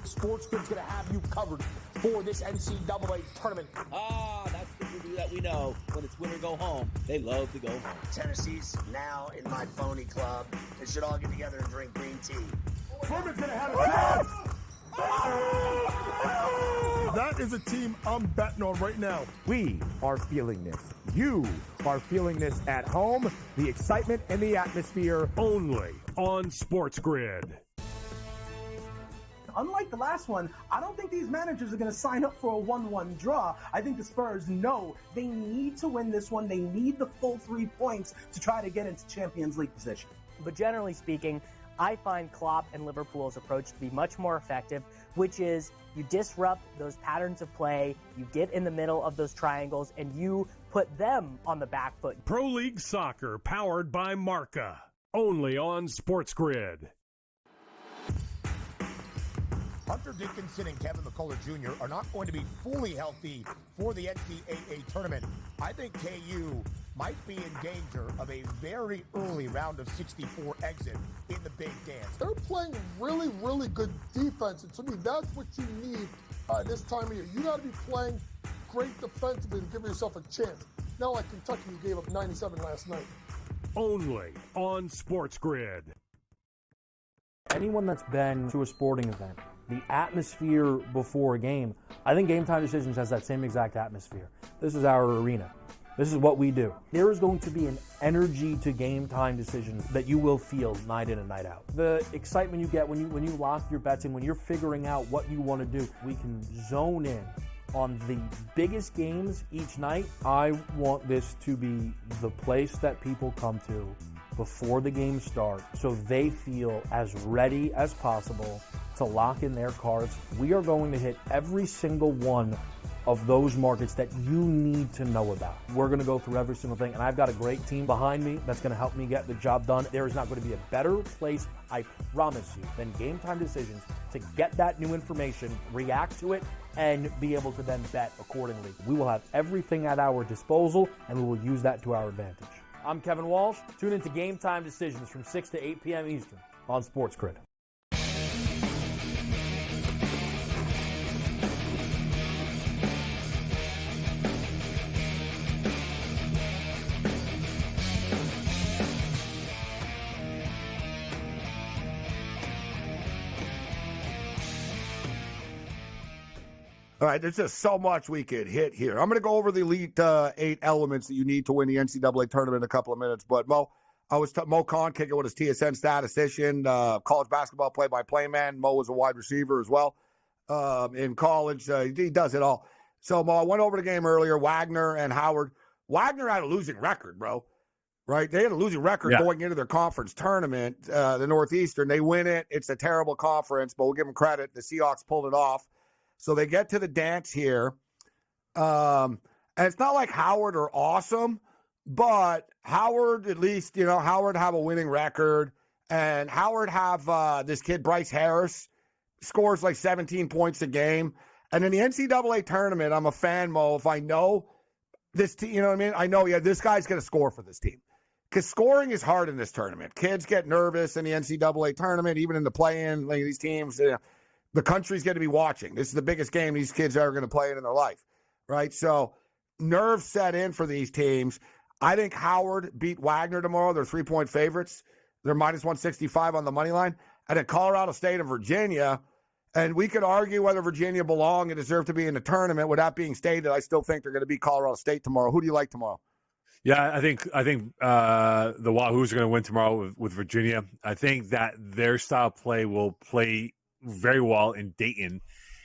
Speaker 2: SportsGrid's going to have you covered for this NCAA tournament.
Speaker 3: That's the review that we know. When it's win or go home, they love to go home.
Speaker 4: Tennessee's now in my phony club. They should all get together and drink green tea.
Speaker 9: Furman's going to have a chance. That is a team I'm betting on right now.
Speaker 5: We are feeling this. You are feeling this at home. The excitement and the atmosphere.
Speaker 6: Only on SportsGrid.
Speaker 7: Unlike the last one, I don't think these managers are going to sign up for a 1-1 draw. I think the Spurs know they need to win this one. They need the full 3 points to try to get into Champions League position.
Speaker 8: But generally speaking, I find Klopp and Liverpool's approach to be much more effective, which is you disrupt those patterns of play, you get in the middle of those triangles, and you put them on the back foot.
Speaker 6: Pro League Soccer, powered by Marca. Only on SportsGrid.
Speaker 2: Hunter Dickinson and Kevin McCullough Jr. are not going to be fully healthy for the NCAA tournament. I think KU might be in danger of a very early round of 64 exit in the Big Dance.
Speaker 9: They're playing really, really good defense, and to me, that's what you need this time of year. You got to be playing great defensively to give yourself a chance. Not like Kentucky, who gave up 97 last night.
Speaker 6: Only on SportsGrid.
Speaker 10: Anyone that's been to a sporting event, the atmosphere before a game, I think Game Time Decisions has that same exact atmosphere. This is our arena. This is what we do. There is going to be an energy to Game Time Decisions that you will feel night in and night out. The excitement you get when you lock your bets in, when you're figuring out what you want to do, we can zone in on the biggest games each night. I want this to be the place that people come to before the games start so they feel as ready as possible to lock in their cards. We are going to hit every single one of those markets that you need to know about. We're going to go through every single thing, and I've got a great team behind me that's going to help me get the job done. There is not going to be a better place, I promise you, than Game Time Decisions to get that new information, react to it, and be able to then bet accordingly. We will have everything at our disposal, and we will use that to our advantage. I'm Kevin Walsh. Tune into Game Time Decisions from 6 to 8 p.m. Eastern on SportsGrid.
Speaker 1: All right, there's just so much we could hit here. I'm going to go over the Elite 8 elements that you need to win the NCAA tournament in a couple of minutes. But Mo Khan kicking with his TSN statistician, college basketball play-by-play man. Mo was a wide receiver as well in college. He does it all. So, Mo, I went over the game earlier, Wagner and Howard. Wagner had a losing record, bro. Right? They had a losing record going into their conference tournament, the Northeastern. They win it. It's a terrible conference, but we'll give them credit. The Seahawks pulled it off. So they get to the dance here. And it's not like Howard are awesome, but Howard, at least, Howard have a winning record. And Howard have this kid, Bryce Harris, scores like 17 points a game. And in the NCAA tournament, I'm a fan, Mo. If I know this team, you know what I mean? I know, this guy's going to score for this team. Because scoring is hard in this tournament. Kids get nervous in the NCAA tournament, even in the play-in. Like these teams, the country's going to be watching. This is the biggest game these kids are going to play in their life, right? So nerves set in for these teams. I think Howard beat Wagner tomorrow. They're 3-point favorites. They're minus 165 on the money line. And then Colorado State and Virginia. And we could argue whether Virginia belong and deserve to be in the tournament. With that being stated, I still think they're going to beat Colorado State tomorrow. Who do you like tomorrow?
Speaker 11: Yeah, I think the Wahoos are going to win tomorrow with Virginia. I think that their style of play will play very well in Dayton.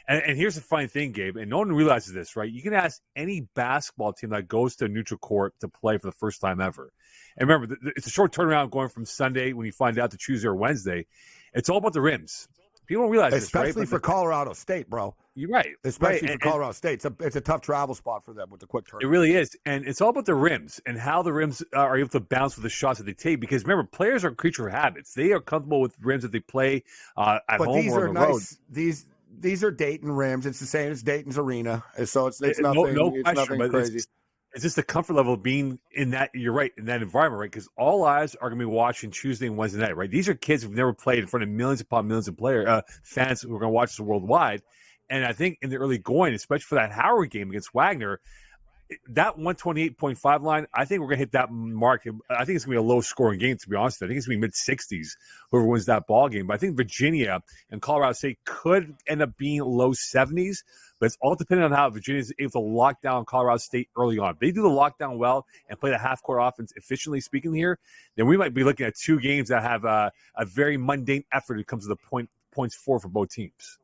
Speaker 11: And here's the funny thing, Gabe, and no one realizes this, right? You can ask any basketball team that goes to a neutral court to play for the first time ever. And remember, it's a short turnaround going from Sunday when you find out to Tuesday or Wednesday. It's all about the rims. People don't realize
Speaker 1: especially
Speaker 11: this, right?
Speaker 1: for Colorado State, bro.
Speaker 11: You're right.
Speaker 1: Especially for Colorado State. It's a tough travel spot for them with the quick turn.
Speaker 11: It really is. And it's all about the rims and how the rims are able to bounce with the shots that they take. Because remember, players are a creature of habits. They are comfortable with rims that they play at home or on the road.
Speaker 1: These are Dayton rims. It's the same as Dayton's arena. So it's nothing,
Speaker 11: question,
Speaker 1: nothing crazy.
Speaker 11: It's just the comfort level of being in that, you're right, in that environment, right? Because all eyes are going to be watching Tuesday and Wednesday night, right? These are kids who've never played in front of millions upon millions of fans who are going to watch this worldwide. And I think in the early going, especially for that Howard game against Wagner, that 128.5 line, I think we're going to hit that mark. I think it's going to be a low-scoring game, to be honest. I think it's going to be mid-60s, whoever wins that ball game. But I think Virginia and Colorado State could end up being low 70s. But it's all dependent on how Virginia is able to lock down Colorado State early on. If they do the lockdown well and play the half-court offense efficiently speaking here, then we might be looking at two games that have a very mundane effort when it comes to the points for both teams.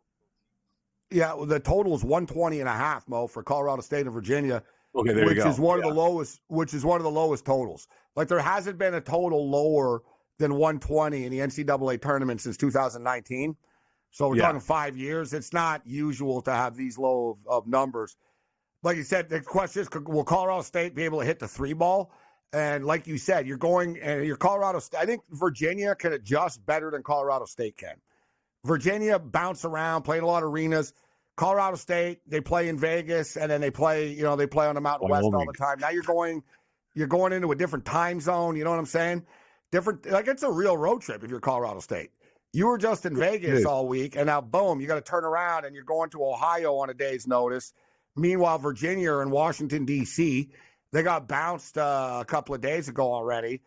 Speaker 1: Yeah, well, the total is 120.5, Mo, for Colorado State and Virginia.
Speaker 11: Okay, there you go.
Speaker 1: Which is one of the lowest totals. Like there hasn't been a total lower than 120 in the NCAA tournament since 2019. So we're talking 5 years. It's not usual to have these low of numbers. Like you said, the question is, will Colorado State be able to hit the three ball? And like you said, you're Colorado State. I think Virginia can adjust better than Colorado State can. Virginia bounce around, played a lot of arenas. Colorado State, they play in Vegas, and then they play on the Mountain West all the time. Now you're going into a different time zone. You know what I'm saying? It's a real road trip if you're Colorado State. You were just in Vegas all week, and now, boom, you got to turn around, and you're going to Ohio on a day's notice. Meanwhile, Virginia and Washington, D.C., they got bounced a couple of days ago already.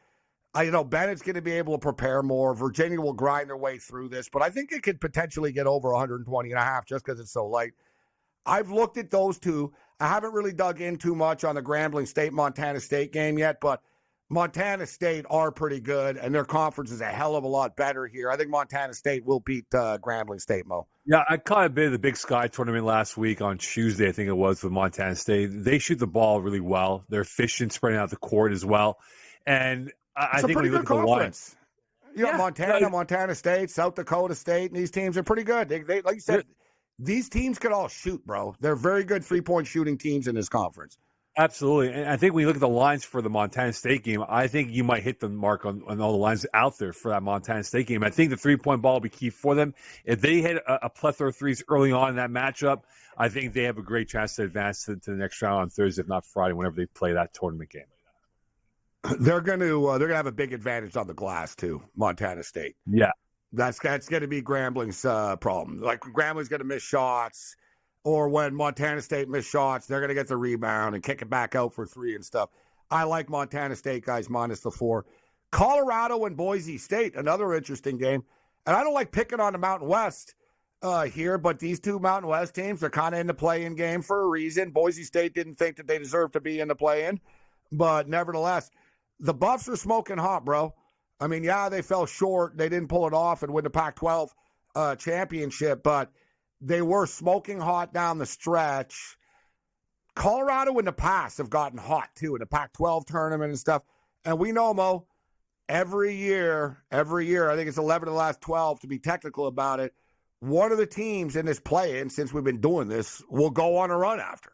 Speaker 1: Bennett's going to be able to prepare more. Virginia will grind their way through this, but I think it could potentially get over 120.5 just because it's so light. I've looked at those two. I haven't really dug in too much on the Grambling State-Montana State game yet, but Montana State are pretty good, and their conference is a hell of a lot better here. I think Montana State will beat Grambling State, Mo. Yeah,
Speaker 11: I caught a bit of the Big Sky tournament last week on Tuesday, I think it was, with Montana State. They shoot the ball really well. They're efficient, spreading out the court as well. And I think when you look at the lines,
Speaker 1: Montana State, South Dakota State, and these teams are pretty good. They like you said, these teams could all shoot, bro. They're very good three-point shooting teams in this conference.
Speaker 11: Absolutely. And I think when you look at the lines for the Montana State game, I think you might hit the mark on all the lines out there for that Montana State game. I think the three-point ball will be key for them. If they hit a plethora of threes early on in that matchup, I think they have a great chance to advance to the next round on Thursday, if not Friday, whenever they play that tournament game.
Speaker 1: They're going to have a big advantage on the glass too, Montana State.
Speaker 11: Yeah,
Speaker 1: that's going to be Grambling's problem. Like Grambling's going to miss shots, or when Montana State miss shots, they're going to get the rebound and kick it back out for three and stuff. I like Montana State guys minus the 4. Colorado and Boise State, another interesting game. And I don't like picking on the Mountain West. here, but these two Mountain West teams are kind of in the play-in game for a reason. Boise State didn't think that they deserved to be in the play-in, but nevertheless, the Buffs are smoking hot, bro. I mean, yeah, they fell short. They didn't pull it off and win the Pac-12 championship, but they were smoking hot down the stretch. Colorado in the past have gotten hot, too, in the Pac-12 tournament and stuff. And we know, Mo, every year, I think it's 11 of the last 12 to be technical about it, one of the teams in this play-in, since we've been doing this, will go on a run after.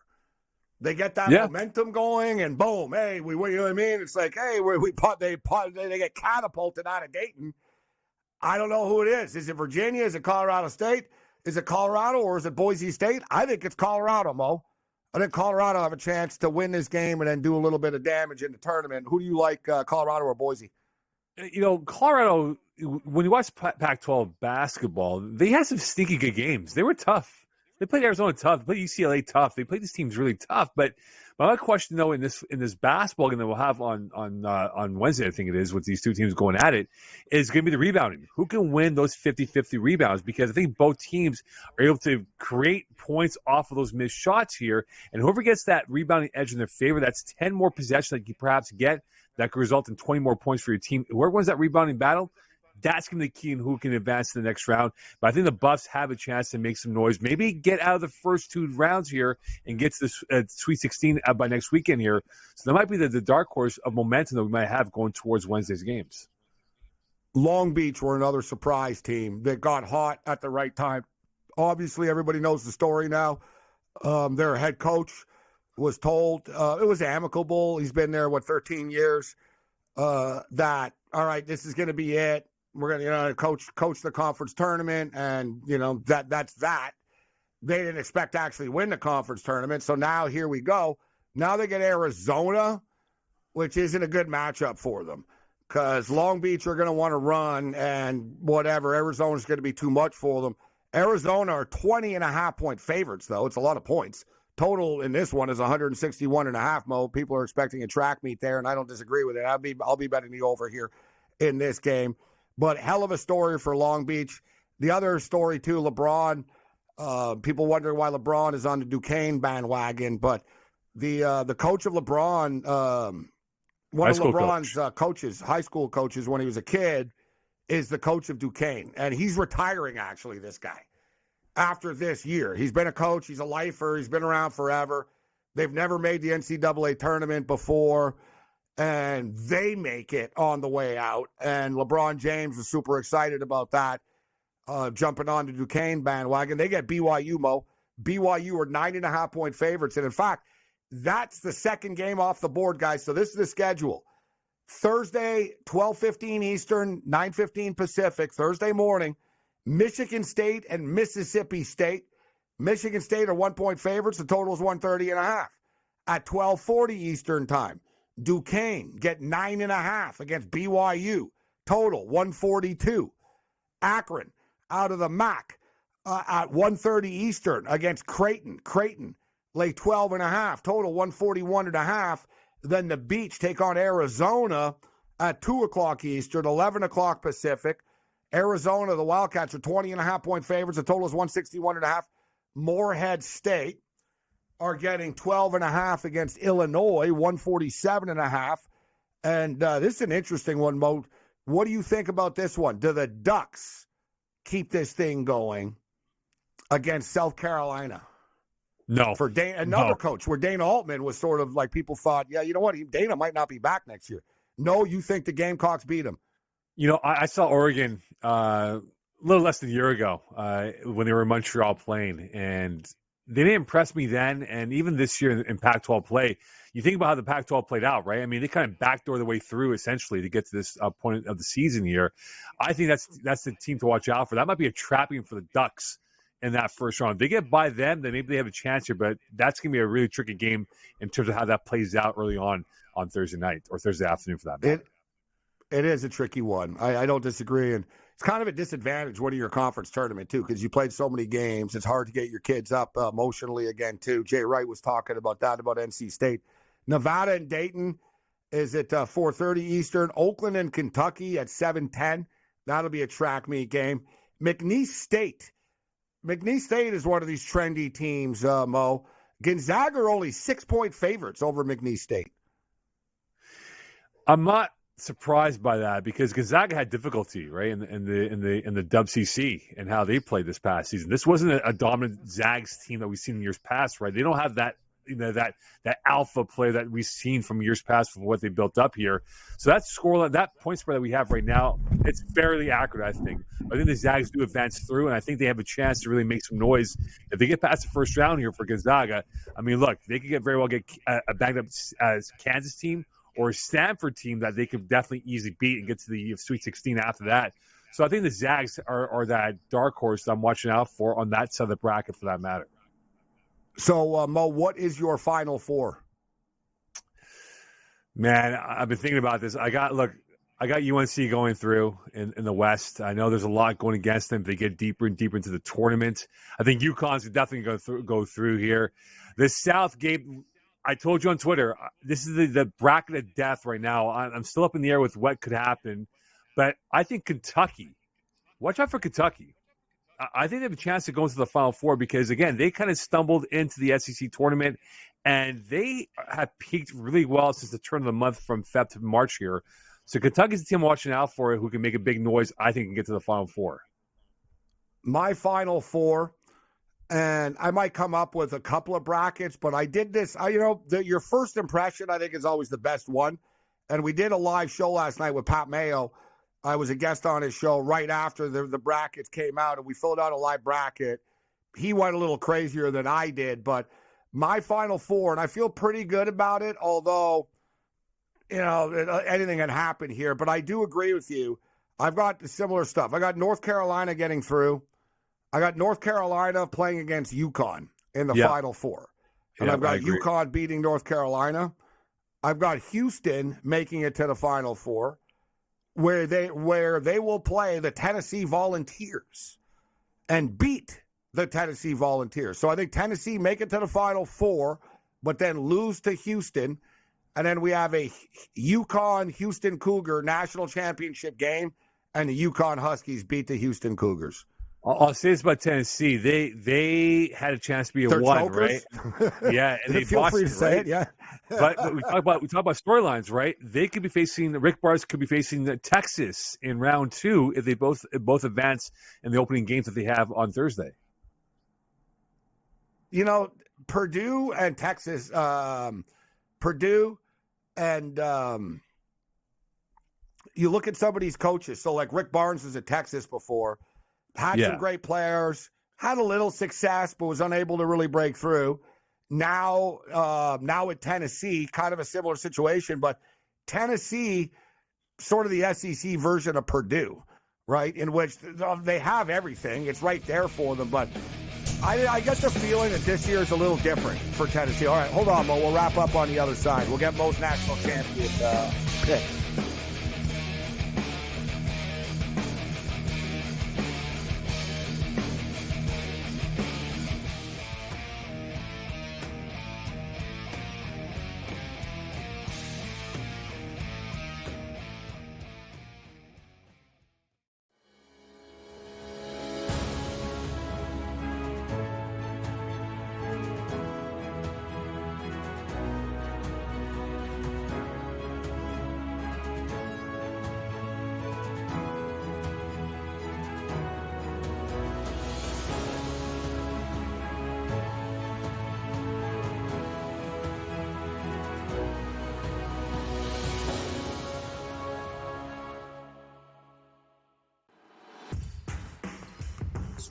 Speaker 1: They get that momentum going, and boom, hey, we win. You know what I mean? It's like, hey, they get catapulted out of Dayton. I don't know who it is. Is it Virginia? Is it Colorado State? Is it Colorado or is it Boise State? I think it's Colorado, Mo. I think Colorado have a chance to win this game and then do a little bit of damage in the tournament. Who do you like, Colorado or Boise?
Speaker 11: You know, Colorado, when you watch Pac-12 basketball, they had some sneaky good games. They were tough. They played Arizona tough. They played UCLA tough. They played these teams really tough. But my question, though, in this basketball game that we'll have on Wednesday, I think it is, with these two teams going at it, is going to be the rebounding. Who can win those 50-50 rebounds? Because I think both teams are able to create points off of those missed shots here. And whoever gets that rebounding edge in their favor, that's 10 more possessions that you perhaps get that could result in 20 more points for your team. Whoever wins that rebounding battle, that's going to be key in who can advance to the next round. But I think the Buffs have a chance to make some noise, maybe get out of the first two rounds here and get to the Sweet 16 by next weekend here. So that might be the dark horse of momentum that we might have going towards Wednesday's games.
Speaker 1: Long Beach were another surprise team that got hot at the right time. Obviously, everybody knows the story now. Their head coach was told it was amicable. He's been there, 13 years, that, all right, this is going to be it. We're going to coach the conference tournament, and, that's that. They didn't expect to actually win the conference tournament, so now here we go. Now they get Arizona, which isn't a good matchup for them because Long Beach are going to want to run, and whatever, Arizona's going to be too much for them. Arizona are 20.5-point favorites, though. It's a lot of points. Total in this one is 161.5, Mo. People are expecting a track meet there, and I don't disagree with it. I'll be betting the over here in this game. But hell of a story for Long Beach. The other story, too, LeBron. People wondering why LeBron is on the Duquesne bandwagon. But the coach of LeBron, one of LeBron's coaches, high school coaches when he was a kid, is the coach of Duquesne. And he's retiring, actually, this guy, after this year. He's been a coach. He's a lifer. He's been around forever. They've never made the NCAA tournament before. And they make it on the way out. And LeBron James was super excited about that, jumping on the Duquesne bandwagon. They get BYU, Mo. BYU are 9.5-point favorites. And, in fact, that's the second game off the board, guys. So this is the schedule. Thursday, 12:15 Eastern, 9:15 Pacific, Thursday morning, Michigan State and Mississippi State. Michigan State are 1-point favorites. The total is 130.5. At 12:40 Eastern time, Duquesne get 9.5 against BYU. Total 142. Akron out of the MAC at 1:30 Eastern against Creighton. Creighton lay 12.5. Total 141.5. Then the Beach take on Arizona at 2 o'clock Eastern, 11 o'clock Pacific. Arizona, the Wildcats are 20.5-point favorites. The total is 161.5. Morehead State are getting 12.5 against Illinois, 147.5. And this is an interesting one, Mo. What do you think about this one? Do the Ducks keep this thing going against South Carolina?
Speaker 11: No.
Speaker 1: For another coach, where Dana Altman was sort of like, people thought, yeah, you know what, Dana might not be back next year. No, you think the Gamecocks beat him?
Speaker 11: I saw Oregon a little less than a year ago when they were in Montreal playing, and they didn't impress me then. And even this year in Pac-12 play, you think about how the Pac-12 played out, right? I mean, they kind of backdoor the way through essentially to get to this point of the season here. I think that's the team to watch out for. That might be a trapping for the Ducks in that first round. If they get by them, then maybe they have a chance here, but that's going to be a really tricky game in terms of how that plays out early on Thursday night or Thursday afternoon for that matter.
Speaker 1: It is a tricky one. I don't disagree. And it's kind of a disadvantage winning your conference tournament, too, because you played so many games. It's hard to get your kids up emotionally again, too. Jay Wright was talking about that, about NC State. Nevada and Dayton is at 4:30 Eastern. Oakland and Kentucky at 7:10. That'll be a track meet game. McNeese State McNeese State is one of these trendy teams, Mo. Gonzaga are only 6-point favorites over McNeese State.
Speaker 11: I'm not surprised by that because Gonzaga had difficulty, right, in the WCC and how they played this past season. This wasn't a dominant Zags team that we've seen in years past, right? They don't have that, that alpha play that we've seen from years past from what they built up here. So that point spread that we have right now, it's fairly accurate, I think. I think the Zags do advance through, and I think they have a chance to really make some noise if they get past the first round here for Gonzaga. I mean, look, they could very well get a banged up Kansas team or a Stanford team that they could definitely easily beat and get to the Sweet 16 after that. So I think the Zags are that dark horse that I'm watching out for on that side of the bracket for that matter.
Speaker 1: So, Mo, what is your Final Four?
Speaker 11: Man, I've been thinking about this. I got UNC going through in the West. I know there's a lot going against them. They get deeper and deeper into the tournament. I think UConn's definitely go through here. The South, Gabe, I told you on Twitter, this is the bracket of death right now. I'm still up in the air with what could happen, but I think Kentucky. Watch out for Kentucky. I think they have a chance to go into the Final Four because, again, they kind of stumbled into the SEC tournament, and they have peaked really well since the turn of the month from Feb to March here. So Kentucky's the team I'm watching out for who can make a big noise, I think, and get to the Final Four.
Speaker 1: My Final Four, and I might come up with a couple of brackets, but I did this. Your first impression, I think, is always the best one. And we did a live show last night with Pat Mayo. I was a guest on his show right after the brackets came out, and we filled out a live bracket. He went a little crazier than I did, but my Final Four, and I feel pretty good about it, although, anything can happen here. But I do agree with you. I've got similar stuff. I got North Carolina getting through. I got North Carolina playing against UConn in the Final Four. And I've got UConn beating North Carolina. I've got Houston making it to the Final Four, where they will play the Tennessee Volunteers and beat the Tennessee Volunteers. So I think Tennessee make it to the Final Four, but then lose to Houston. And then we have a UConn-Houston Cougar national championship game, and the UConn Huskies beat the Houston Cougars.
Speaker 11: I'll say this about Tennessee. They had a chance to be a one,
Speaker 1: chokers?
Speaker 11: Right? Yeah, and they
Speaker 1: feel free to
Speaker 11: it,
Speaker 1: say
Speaker 11: right?
Speaker 1: it, yeah.
Speaker 11: But we talk about storylines, right? They could be facing Rick Barnes could be facing Texas in round 2 if they both advance in the opening games that they have on Thursday.
Speaker 1: Purdue and Texas, Purdue and you look at some of these coaches. So like Rick Barnes was at Texas before. Had some great players, had a little success, but was unable to really break through. Now at Tennessee, kind of a similar situation, but Tennessee, sort of the SEC version of Purdue, right? In which they have everything. It's right there for them. But I get the feeling that this year is a little different for Tennessee. All right, hold on, Mo. We'll wrap up on the other side. We'll get Mo's national champion pick.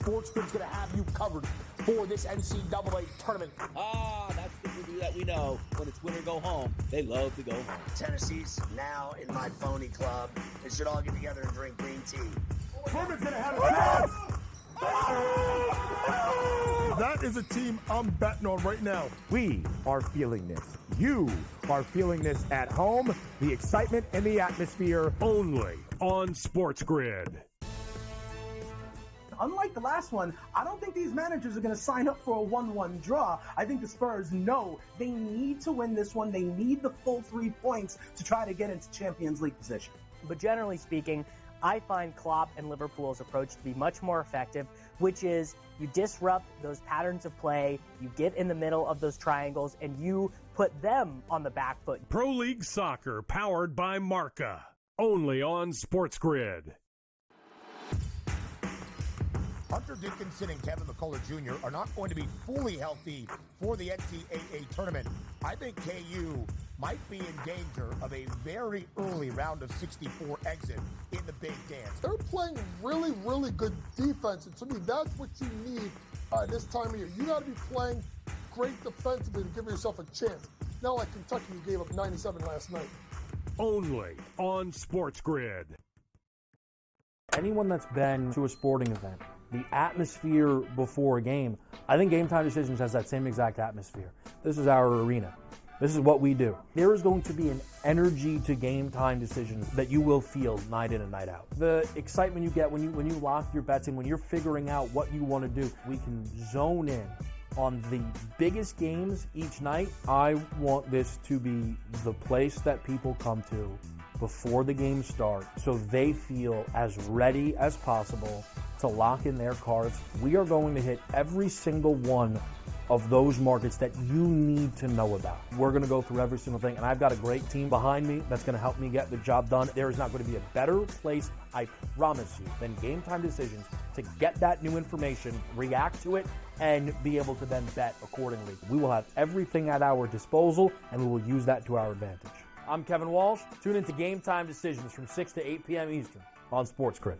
Speaker 2: SportsGrid's going to have you covered for this NCAA tournament.
Speaker 3: That's the Purdue that we know. When it's win or go home, they love to go home.
Speaker 4: Tennessee's now in my phony club. They should all get together and drink green tea.
Speaker 9: Furman's going to have a chance. That is a team I'm betting on right now.
Speaker 5: We are feeling this. You are feeling this at home. The excitement and the atmosphere.
Speaker 6: Only on SportsGrid.
Speaker 7: Unlike the last one, I don't think these managers are going to sign up for a 1-1 draw. I think the Spurs know they need to win this one. They need the full 3 points to try to get into Champions League position.
Speaker 8: But generally speaking, I find Klopp and Liverpool's approach to be much more effective, which is you disrupt those patterns of play, you get in the middle of those triangles, and you put them on the back foot.
Speaker 6: Pro League Soccer, powered by Marca. Only on SportsGrid.
Speaker 2: Hunter Dickinson and Kevin McCullough Jr. are not going to be fully healthy for the NCAA tournament. I think KU might be in danger of a very early round of 64 exit in the Big Dance.
Speaker 9: They're playing really, really good defense, and to me, that's what you need this time of year. You got to be playing great defensively to give yourself a chance. Not like Kentucky, who gave up 97 last night.
Speaker 6: Only on SportsGrid.
Speaker 10: Anyone that's been to a sporting event, the atmosphere before a game, I think Game Time Decisions has that same exact atmosphere. This is our arena. This is what we do. There is going to be an energy to Game Time Decisions that you will feel night in and night out. The excitement you get when you lock your bets in, when you're figuring out what you want to do, we can zone in on the biggest games each night. I want this to be the place that people come to before the games start so they feel as ready as possible to lock in their cards. We are going to hit every single one of those markets that you need to know about. We're going to go through every single thing, and I've got a great team behind me that's going to help me get the job done. There is not going to be a better place, I promise you, than Game Time Decisions to get that new information, react to it, and be able to then bet accordingly. We will have everything at our disposal, and we will use that to our advantage. I'm Kevin Walsh. Tune into Game Time Decisions from 6 to 8 p.m. Eastern on SportsGrid.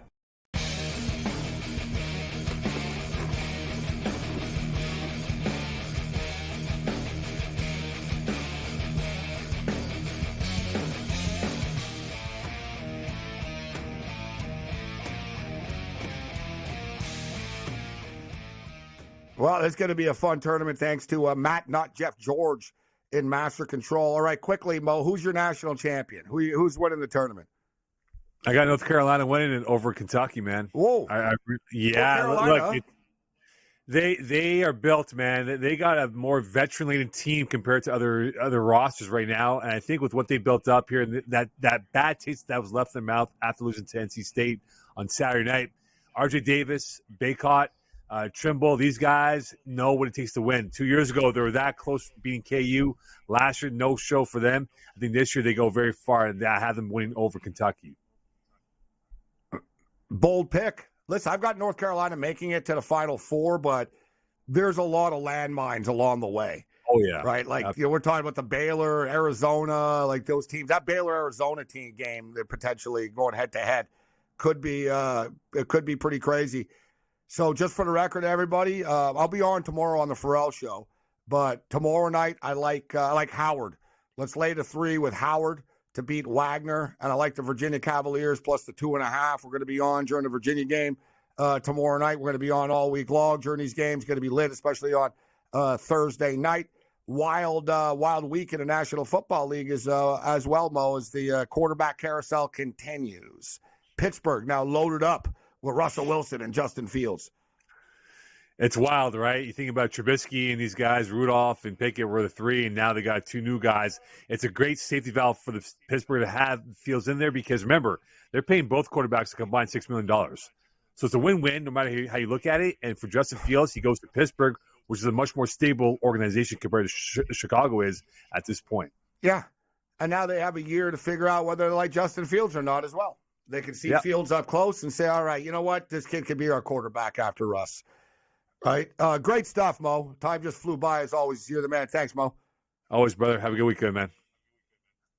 Speaker 1: Well, it's going to be a fun tournament thanks to Matt, not Jeff George, in Master Control. All right, quickly, Mo, who's your national champion? Who's winning the tournament?
Speaker 11: I got North Carolina winning it over Kentucky, man.
Speaker 1: Whoa.
Speaker 11: Look, they are built, man. They got a more veteran-laden team compared to other rosters right now. And I think with what they built up here, and that bad taste that was left in their mouth after losing to NC State on Saturday night, RJ Davis, Baycott, Trimble, these guys know what it takes to win. 2 years ago, they were that close to beating KU. Last year, no show for them. I think this year they go very far, and I have them winning over Kentucky.
Speaker 1: Bold pick. Listen, I've got North Carolina making it to the Final Four, but there's a lot of landmines along the way.
Speaker 11: Oh, yeah.
Speaker 1: Right? Like, we're talking about the Baylor, Arizona, like those teams. That Baylor-Arizona team game, they're potentially going head-to-head, could be pretty crazy. So just for the record, everybody, I'll be on tomorrow on the Pharrell Show. But tomorrow night, I like Howard. Let's lay the 3 with Howard to beat Wagner. And I like the Virginia Cavaliers plus the 2.5. We're going to be on during the Virginia game tomorrow night. We're going to be on all week long during these games. Going to be lit, especially on Thursday night. Wild week in the National Football League as well, Mo, as the quarterback carousel continues. Pittsburgh now loaded up with Russell Wilson and Justin Fields.
Speaker 11: It's wild, right? You think about Trubisky and these guys, Rudolph and Pickett were the 3, and now they got 2 new guys. It's a great safety valve for the Pittsburgh to have Fields in there because, remember, they're paying both quarterbacks a combined $6 million. So it's a win-win no matter how you look at it. And for Justin Fields, he goes to Pittsburgh, which is a much more stable organization compared to Chicago is at this point.
Speaker 1: Yeah, and now they have a year to figure out whether they like Justin Fields or not as well. They can see Fields up close and say, all right, you know what? This kid could be our quarterback after Russ. Right? Great stuff, Mo. Time just flew by as always. You're the man. Thanks, Mo.
Speaker 11: Always, brother. Have a good weekend, man.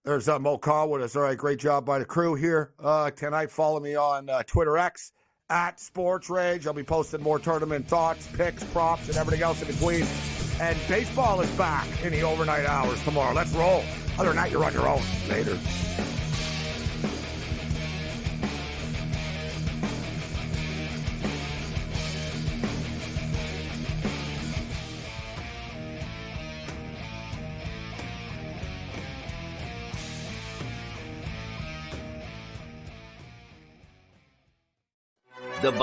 Speaker 1: There's Mo Call with us. All right, great job by the crew here tonight. Follow me on Twitter X at SportsRage. I'll be posting more tournament thoughts, picks, props, and everything else in between. And baseball is back in the overnight hours tomorrow. Let's roll. Other than that, you're on your own. Later.